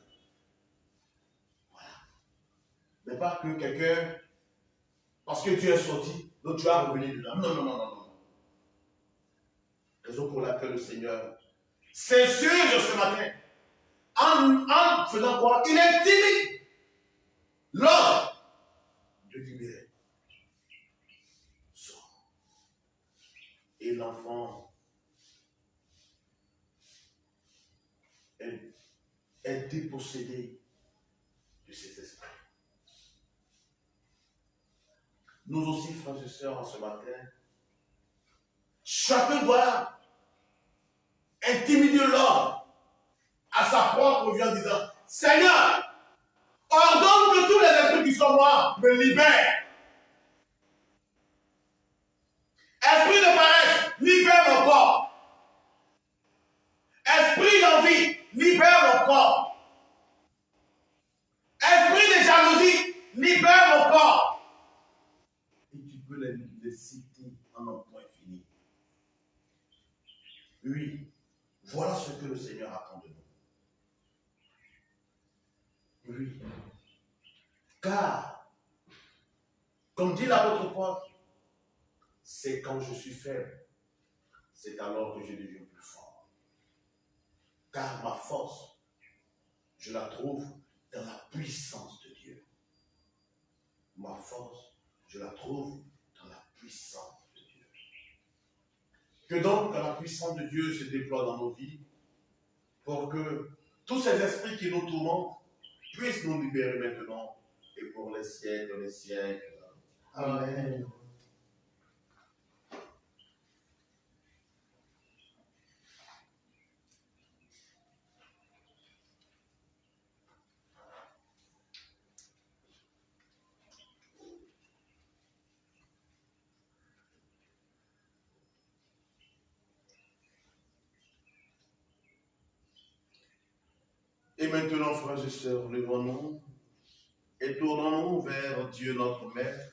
Voilà. Mais pas que quelqu'un, parce que Dieu est sorti, donc tu vas revenir dedans. Non, non, non, non, non. Raison pour laquelle le Seigneur s'insurge ce matin. En faisant quoi? Il intimide l'homme de libérer. Et l'enfant est dépossédé de cet esprit. Nous aussi, frères et sœurs, en ce matin, chacun doit intimider l'homme à sa propre vie en disant, Seigneur, ordonne que tous les esprits qui sont morts me libèrent. Esprit de paresse, libère mon corps. Esprit d'envie, libère mon corps. Esprit de jalousie, libère mon corps. Et tu peux les citer en un point fini. Oui, voilà ce que le Seigneur attend de nous. Oui. Car, comme dit l'apôtre Paul, c'est quand je suis faible, c'est alors que je deviens plus fort. Car ma force, je la trouve dans la puissance de Dieu. Ma force, je la trouve dans la puissance de Dieu. Que donc, quand la puissance de Dieu se déploie dans nos vies, pour que tous ces esprits qui nous tourmentent puissent nous libérer maintenant et pour les siècles, Amen. Et maintenant, frères et sœurs, levons-nous et tournons-nous vers Dieu notre Maître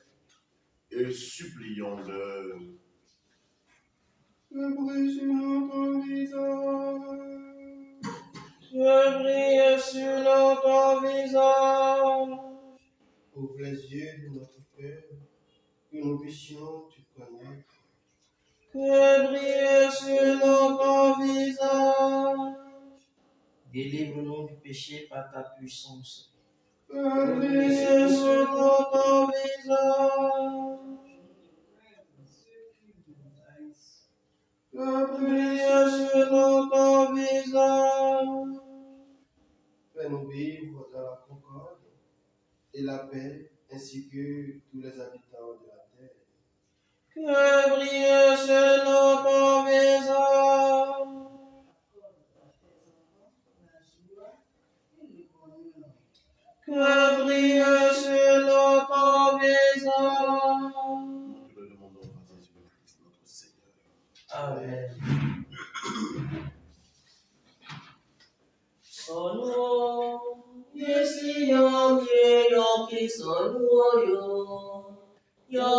et supplions-le. Je brise notre visage. Je brille sur ton visage. Ouvre les yeux de notre cœur, que nous puissions te connaître. Que brille sur ton visage. Délivre-nous du péché par ta puissance. Que Brille sur ton visage. Brille sur ton visage. Fais-nous vivre dans la concorde et la paix, ainsi que tous les habitants de la terre. Que brille sur ton visage. Que brille sur ton visage. Nous le demandons par Jésus-Christ, notre Seigneur. Amen. Sonu, yesi yo ye yo ki sonu yo. Yo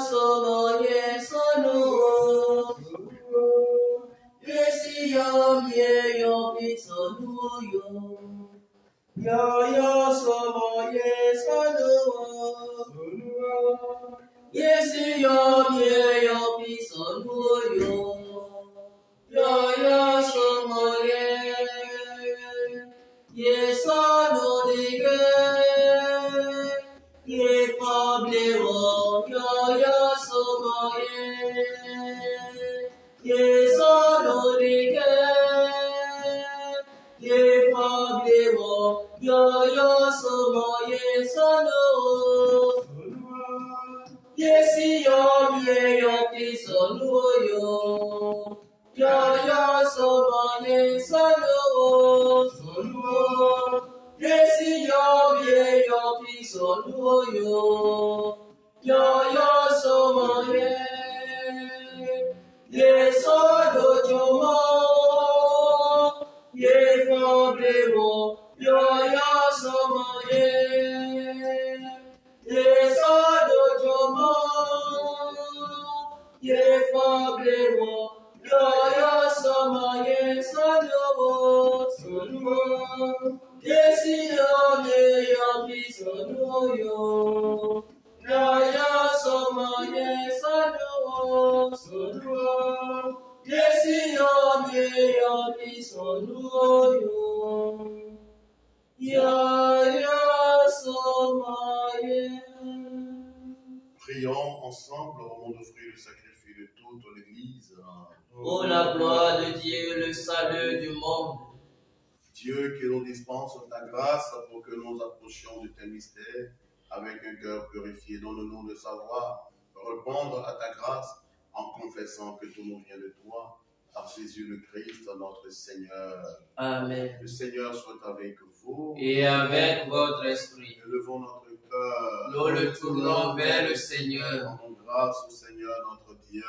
solo ye sonu. Yesi yo ye yo ki sonu yo. Yo solo ye sonu. Yesi yo ye yo ki sonu yo. Yo solo ye sonu dige. Ye fablero yo solo ye solo dige. Ye fablero yo solo ye solo. Yesi yo ki solo yo. Yo solo ye solo. Yesi yo ki solo yo. Yo solo ye solo jomo. Ye fablero yo solo ye solo jomo. Ye fablero yo solo ye solo. Yesi yo ki solo yo. Yo solo ye solo. Yesi yo ki solo yo. Yo solo ye. Prions ensemble au moment d'offrir le sacrifice de toute l'Église. Ô la gloire de Dieu, le salut du monde. Dieu qui nous dispense ta grâce pour que nous approchions de tes mystères avec un cœur purifié, donne-nous de savoir répondre à ta grâce en confessant que tout nous vient de toi, par Jésus le Christ, notre Seigneur. Amen. Le Seigneur soit avec vous. Et avec votre esprit. Élevons notre cœur. Nous le tournons vers le Seigneur. Rendons grâce au Seigneur notre Dieu.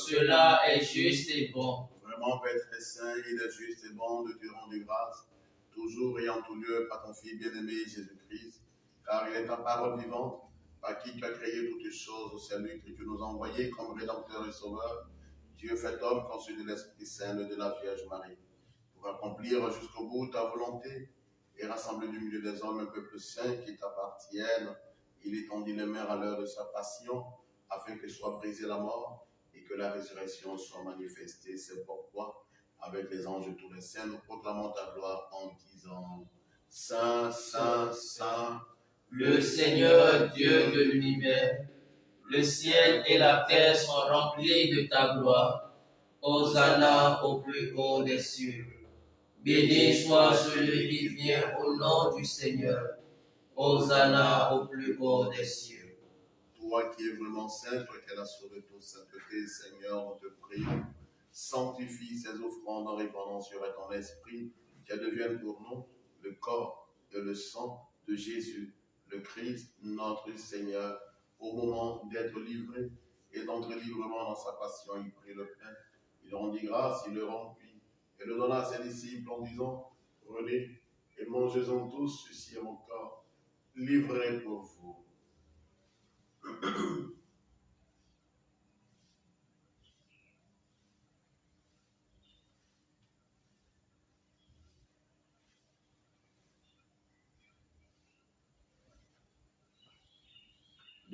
Cela est juste et bon. Vraiment, Père très saint, il est juste et bon de te rendre grâce, toujours et en tout lieu, par ton Fils bien-aimé Jésus-Christ, car il est ta parole vivante, par qui tu as créé toutes choses, c'est lui que tu nous as envoyé comme rédempteur et sauveur, Dieu fait homme conçu de l'Esprit Saint et de la Vierge Marie, pour accomplir jusqu'au bout ta volonté et rassembler du milieu des hommes un peuple saint qui t'appartienne. Il étendit les mains à l'heure de sa passion, afin que soit brisée la mort et que la résurrection soit manifestée. C'est pourquoi, avec les anges et tous les saints, nous proclamons ta gloire en disant: Saint, Saint, Saint, Le Seigneur Dieu de l'univers, le ciel et la terre sont remplis de ta gloire. Hosanna au plus haut des cieux. Béni soit celui qui vient au nom du Seigneur. Hosanna au plus haut des cieux. toi qui es vraiment saint, toi qui es la source de toute sainteté, Seigneur, nous te prions. Sanctifie ces offrandes en répandant sur ton esprit, qu'elles deviennent pour nous le corps et le sang de Jésus, le Christ, notre Seigneur. Au moment d'être livré et d'entrer librement dans sa passion, il prit le pain, il rendit grâce, il le remplit et le donna à ses disciples en disant, prenez et mangez-en tous, ceci est mon corps, livré pour vous.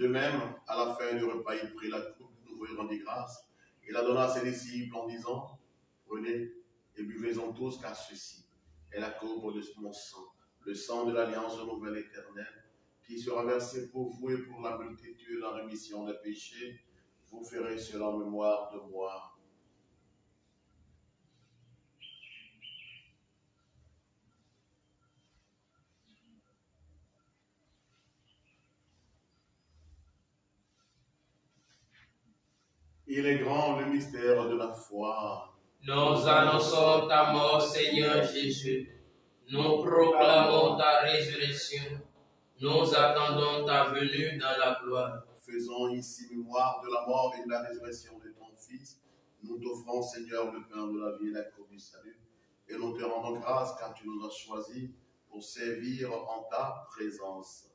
De même, à la fin du repas, il prit la coupe, de nouveau il rendit grâce, et la donna à ses disciples en disant, prenez et buvez-en tous, car ceci est la coupe de mon sang, le sang de l'alliance nouvelle éternelle, qui sera versé pour vous et pour la multitude en rémission des péchés. Vous ferez cela en mémoire de moi. Il est grand le mystère de la foi. Nous annonçons ta mort, Seigneur Jésus. Nous proclamons ta résurrection. Nous attendons ta venue dans la gloire. Faisons ici mémoire de la mort et de la résurrection de ton Fils. Nous t'offrons, Seigneur, le pain de la vie et la coupe du salut. Et nous te rendons grâce car tu nous as choisis pour servir en ta présence.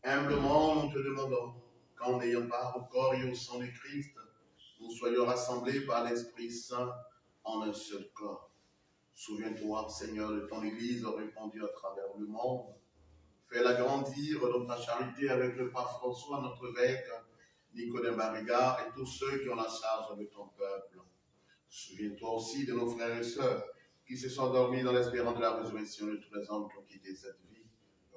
Humblement, nous te demandons qu'en ayant part au corps et au sang du Christ, nous soyons rassemblés par l'Esprit Saint en un seul corps. Souviens-toi, Seigneur, de ton Église répandue à travers le monde. Fais-la grandir dans ta charité avec le pape François, notre évêque, Nicodème Barrigard et tous ceux qui ont la charge de ton peuple. Souviens-toi aussi de nos frères et sœurs qui se sont endormis dans l'espérance de la résurrection de tous les hommes qui ont quitté cette vie.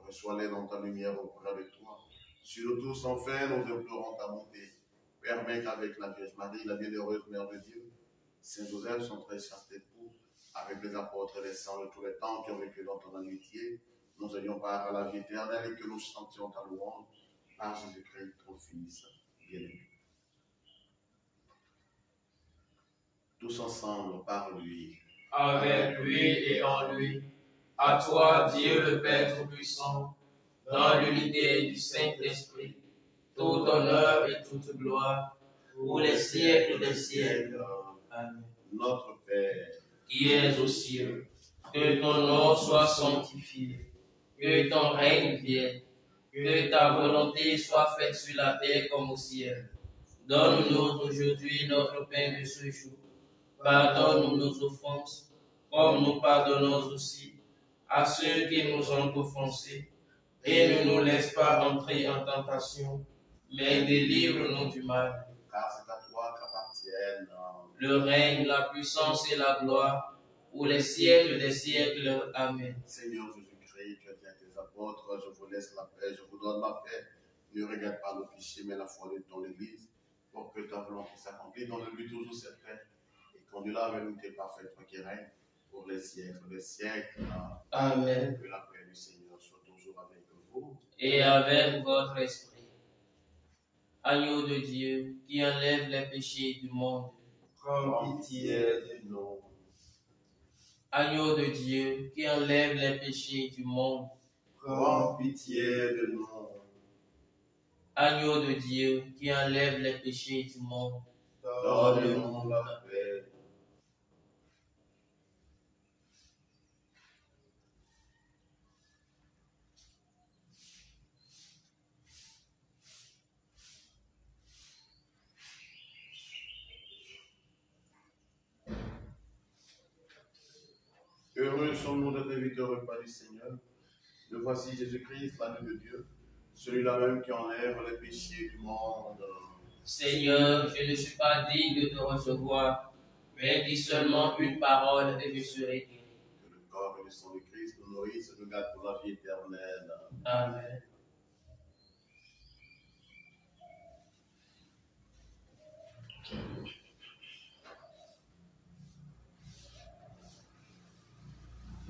Reçois-les dans ta lumière auprès de toi. Sur nous tous, enfin, nous implorons ta bonté. Permets qu'avec la Vierge Marie, la bienheureuse Mère de Dieu, Saint Joseph, son très chaste époux, avec les apôtres et les saints de tous les temps qui ont vécu dans ton amitié, nous ayons part à la vie éternelle et que nous chantions ta louange par Jésus-Christ, ton Fils bien-aimé. Tous ensemble, par lui. Avec lui et en lui. À toi, Dieu le Père Tout-Puissant, dans l'unité du Saint-Esprit, tout honneur et toute gloire, pour les siècles des siècles. Amen. Notre Père, qui es aux cieux, que ton nom soit sanctifié, que ton règne vienne, que ta volonté soit faite sur la terre comme au ciel. Donne-nous aujourd'hui notre pain de ce jour. Pardonne-nous nos offenses, comme nous pardonnons aussi à ceux qui nous ont offensés. Et ne nous laisse pas entrer en tentation, mais délivre-nous du mal. car c'est à toi qu'appartiennent Le règne, la puissance et la gloire, pour les siècles des siècles. Amen. Seigneur Jésus-Christ, tu as dit à tes apôtres, je vous laisse la paix, je vous donne la paix. Ne regarde pas le péché, mais la foi de ton Église, pour que ta volonté s'accomplisse dans le but toujours certain. Et conduis-la vers l'unité parfaite, toi qui règne pour les siècles des siècles. Amen. Que la paix du Seigneur soit toujours avec vous. Et avec votre esprit. Agneau de Dieu, qui enlève les péchés du monde, Prends pitié de nous. Agneau de Dieu, qui enlève les péchés du monde, Prends pitié de nous. Agneau de Dieu, qui enlève les péchés du monde, Donne-nous la paix. Heureux sommes-nous d'être invités au repas du Seigneur. Le voici Jésus-Christ, l'agneau de Dieu, celui-là même qui enlève les péchés du monde. Seigneur, je ne suis pas digne de te recevoir, mais dis seulement une parole et je serai guéri. Que le corps et le sang de Christ nous nourrissent et nous gardent pour la vie éternelle. Amen.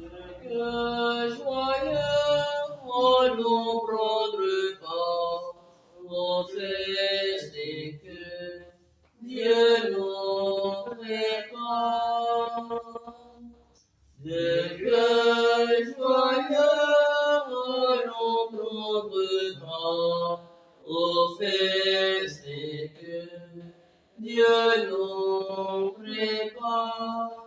Que joyeux allons prendre part aux fêtes et que Dieu nous prépare. De que joyeux allons prendre part aux fêtes et que Dieu nous prépare.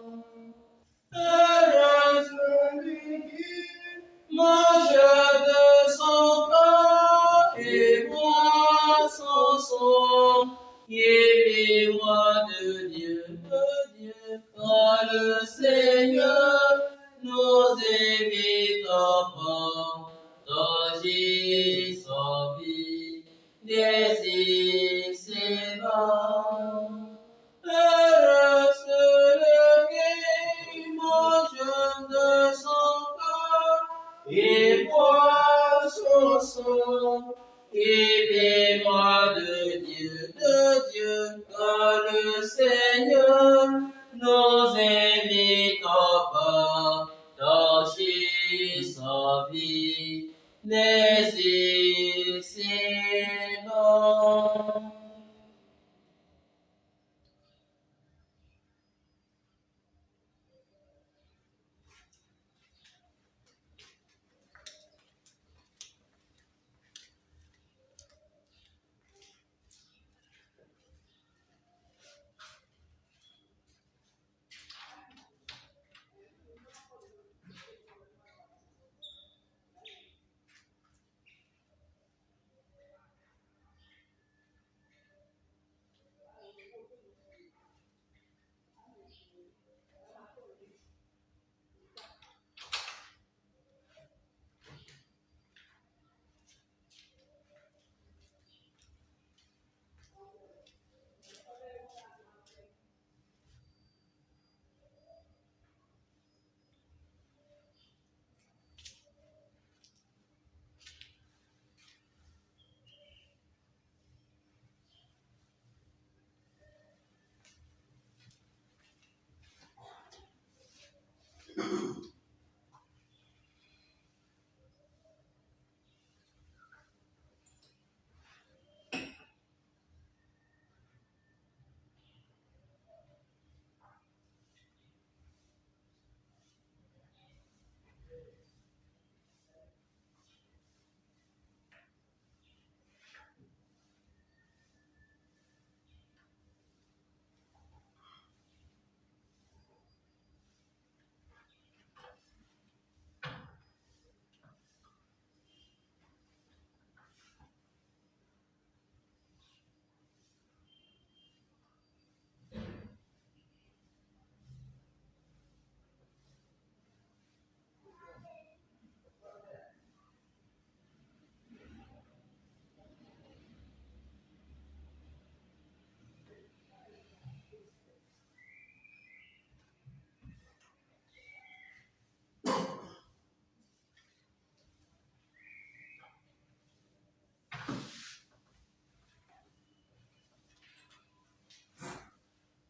Heureux celui qui mange de son pain et boit son sang, qui vivra de Dieu, car le Seigneur nous invite à partager sa vie, désir ses bas. Heureux celui qui mange de son corps et boit son sang, qui vivra de Dieu, car le Seigneur nous invite à partager sa vie, désir ses bas.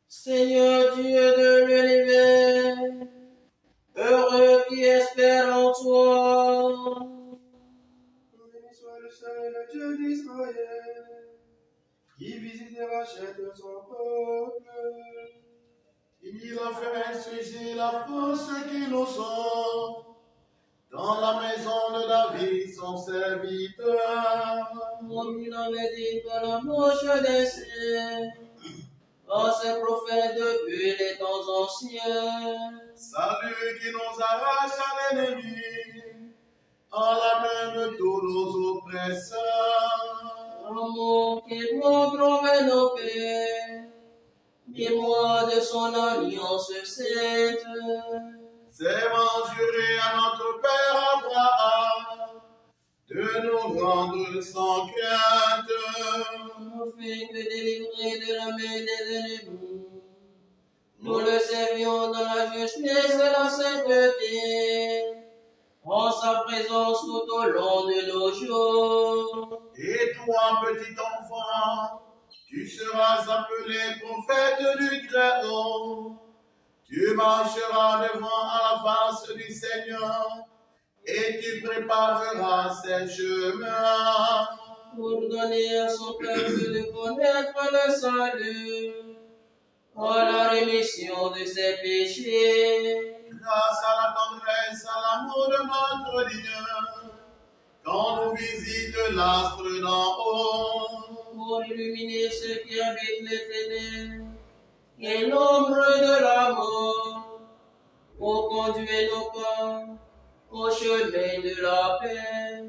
Seigneur Dieu de l'univers, heureux qui espère en toi. Béni soit le Seigneur, le Dieu d'Israël, qui visite et rachète son peuple. Il a fait saisir la force qui nous sont dans la maison de David, son serviteur. Comme il avait dit par la bouche des cieux, par ses prophètes depuis les temps anciens. Salut qui nous arrache à l'ennemi, en la main de tous nos oppresseurs. Amour qui montre nos pères, mémoire de son alliance sainte. Serment juré à notre Père Abraham, de nous rendre sans crainte. Afin que délivrés de la main des ennemis, nous le servions dans la justice et la sainteté, en sa présence tout au long de nos jours. Et toi, petit enfant, tu seras appelé prophète du Très-Haut, Tu marcheras devant à la face du Seigneur et tu prépareras ses chemins. Pour donner à son peuple de connaître le salut, en la rémission de ses péchés. Grâce à la tendresse, à l'amour de notre Dieu, quand nous visite l'astre d'en haut. Pour illuminer ceux qui habitent les ténèbres et l'ombre de la mort, pour conduire nos pas au chemin de la paix.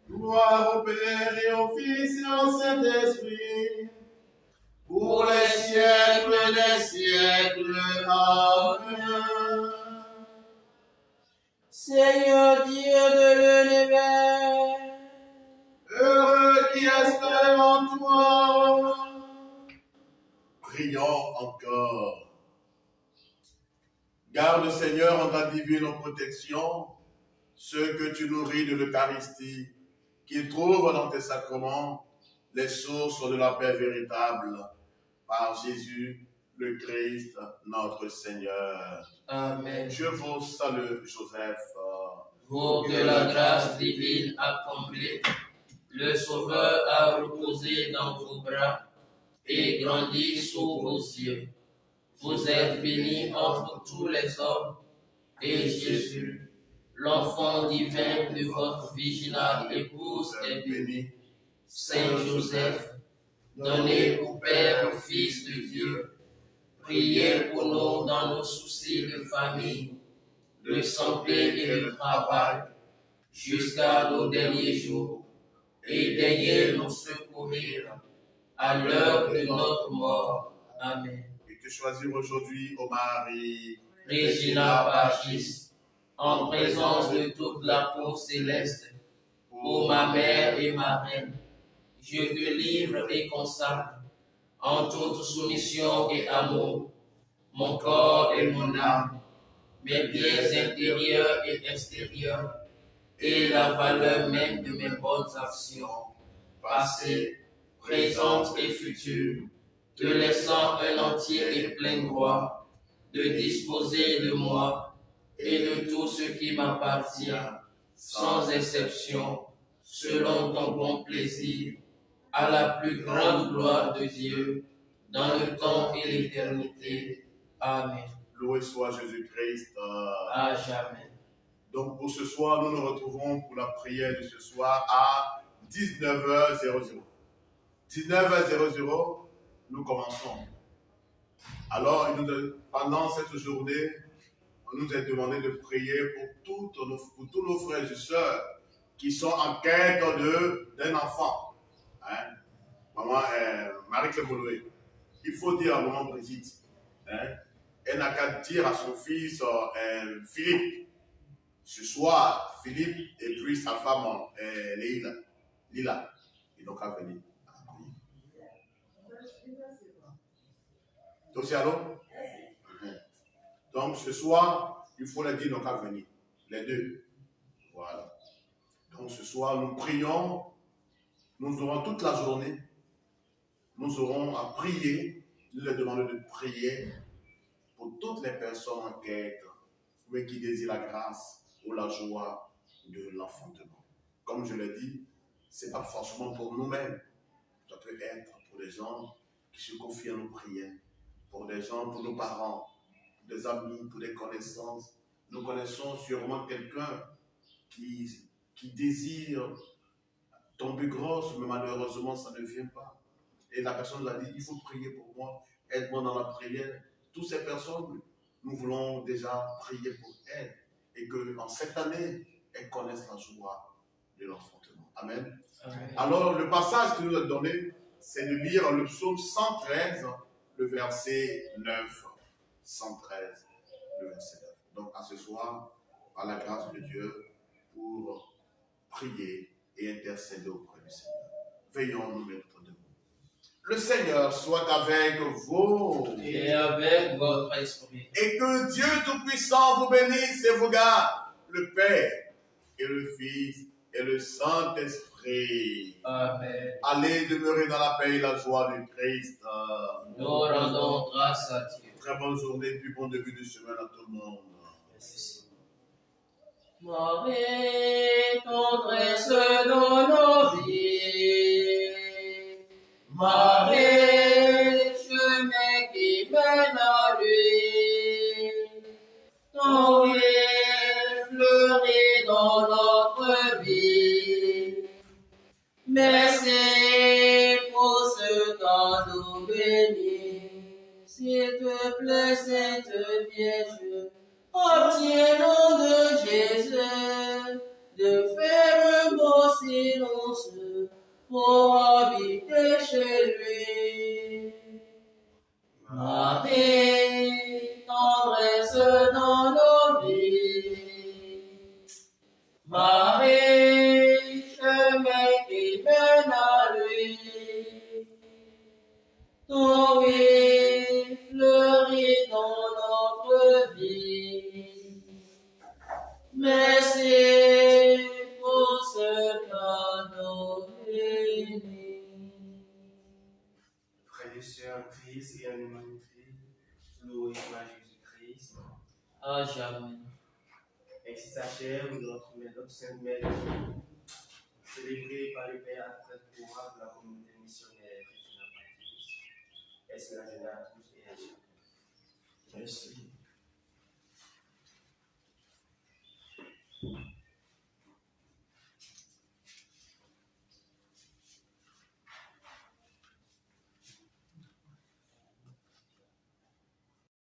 Gloire au Père et au Fils et au Saint-Esprit, pour les siècles des siècles. Amen. Seigneur Dieu de l'univers, Heureux qui espère en toi. Prions encore. Garde, Seigneur, en ta divine protection, ceux que tu nourris de l'Eucharistie, qu'ils trouvent dans tes sacrements les sources de la paix véritable, par Jésus, le Christ, notre Seigneur. Amen. Je vous salue, Joseph. Vous que la grâce divine a comblé, le Sauveur a reposé dans vos bras et grandi sous vos yeux. Vous êtes bénie entre tous les hommes, et Jésus, l'enfant divin de votre virginale épouse, est béni. Saint Joseph, donné au Père, au Fils de Dieu, priez pour nous dans nos soucis de famille, de santé et de travail, jusqu'à nos derniers jours, et daignez nous secourir à l'heure de notre mort. Amen. Et que choisir aujourd'hui, ô Marie, Regina Pacis, en présence de toute la cour céleste, pour ma mère et ma reine, je te livre et consacre en toute soumission et amour mon corps et mon âme, mes biens intérieurs et extérieurs, et la valeur même de mes bonnes actions, passées, présentes et futures, te laissant un entier et plein droit de disposer de moi et de tout ce qui m'appartient, sans exception, selon ton bon plaisir, à la plus grande gloire de Dieu, dans le temps et l'éternité. Amen. Loué soit Jésus-Christ. À jamais. Donc pour ce soir, nous nous retrouvons pour la prière de ce soir à 19h00. 19h00, nous commençons. Alors, pendant cette journée, on nous a demandé de prier pour tous nos frères et sœurs qui sont en quête d'un enfant. Hein? Maman Marie-Claire Mouloué, il faut dire à maman Brigitte, hein? Elle n'a qu'à dire à son fils Philippe, ce soir, Philippe et puis sa femme Lila, ils n'ont qu'à venir. Donc c'est alors? Donc ce soir, il faut les dire, ils n'ont qu'à venir. Les deux. Voilà. Donc ce soir, nous prions. Nous aurons toute la journée. Nous aurons à prier. Nous leur demandons de prier pour toutes les personnes en quête, mais qui désirent la grâce ou la joie de l'enfantement. Comme je l'ai dit, ce n'est pas forcément pour nous-mêmes. Ça peut être pour des gens qui se confient à nos prières, pour des gens, pour nos parents, pour des amis, pour des connaissances. Nous connaissons sûrement quelqu'un qui désire tomber grosse, mais malheureusement, ça ne vient pas. Et la personne nous a dit, il faut prier pour moi, aide-moi dans la prière. Toutes ces personnes, nous voulons déjà prier pour elles et qu'en cette année, elles connaissent la joie de l'enfantement. Amen. Amen. Alors, le passage qu'il nous a donné, c'est de lire le psaume 113, le verset 9. 113, le verset 9. Donc, à ce soir, par la grâce de Dieu, pour prier et intercéder auprès du Seigneur. Veillons nous mettre debout. Le Seigneur soit avec vous. Et avec votre esprit. Et que Dieu Tout-Puissant vous bénisse et vous garde, le Père et le Fils et le Saint-Esprit. Amen. Allez demeurer dans la paix et la joie du Christ. Nous rendons grâce à Dieu. très bonne journée et puis bon début de semaine à tout le monde. Merci. Marie, tendresse dans nos vies. Marie, chemin qui mène à lui. Ton rire fleurit dans notre vie. Merci pour ce cadeau béni. S'il te plaît, Sainte Vierge, obtiens-nous de Jésus de faire un beau silence pour habiter chez lui. Marie, tendresse dans nos vies. Marie, chemin qui mène à lui. Ton oui fleurit dans notre vie. Merci pour ce cadeau béni. Frères et sœurs en Christ et en humanité, loué soit Jésus-Christ. À jamais. Ainsi s'achève notre Sainte Mère, célébrée par le Père Alfred Bourra de la communauté missionnaire chrétienne baptiste. Est-ce la journée à tous et à chacun. Merci.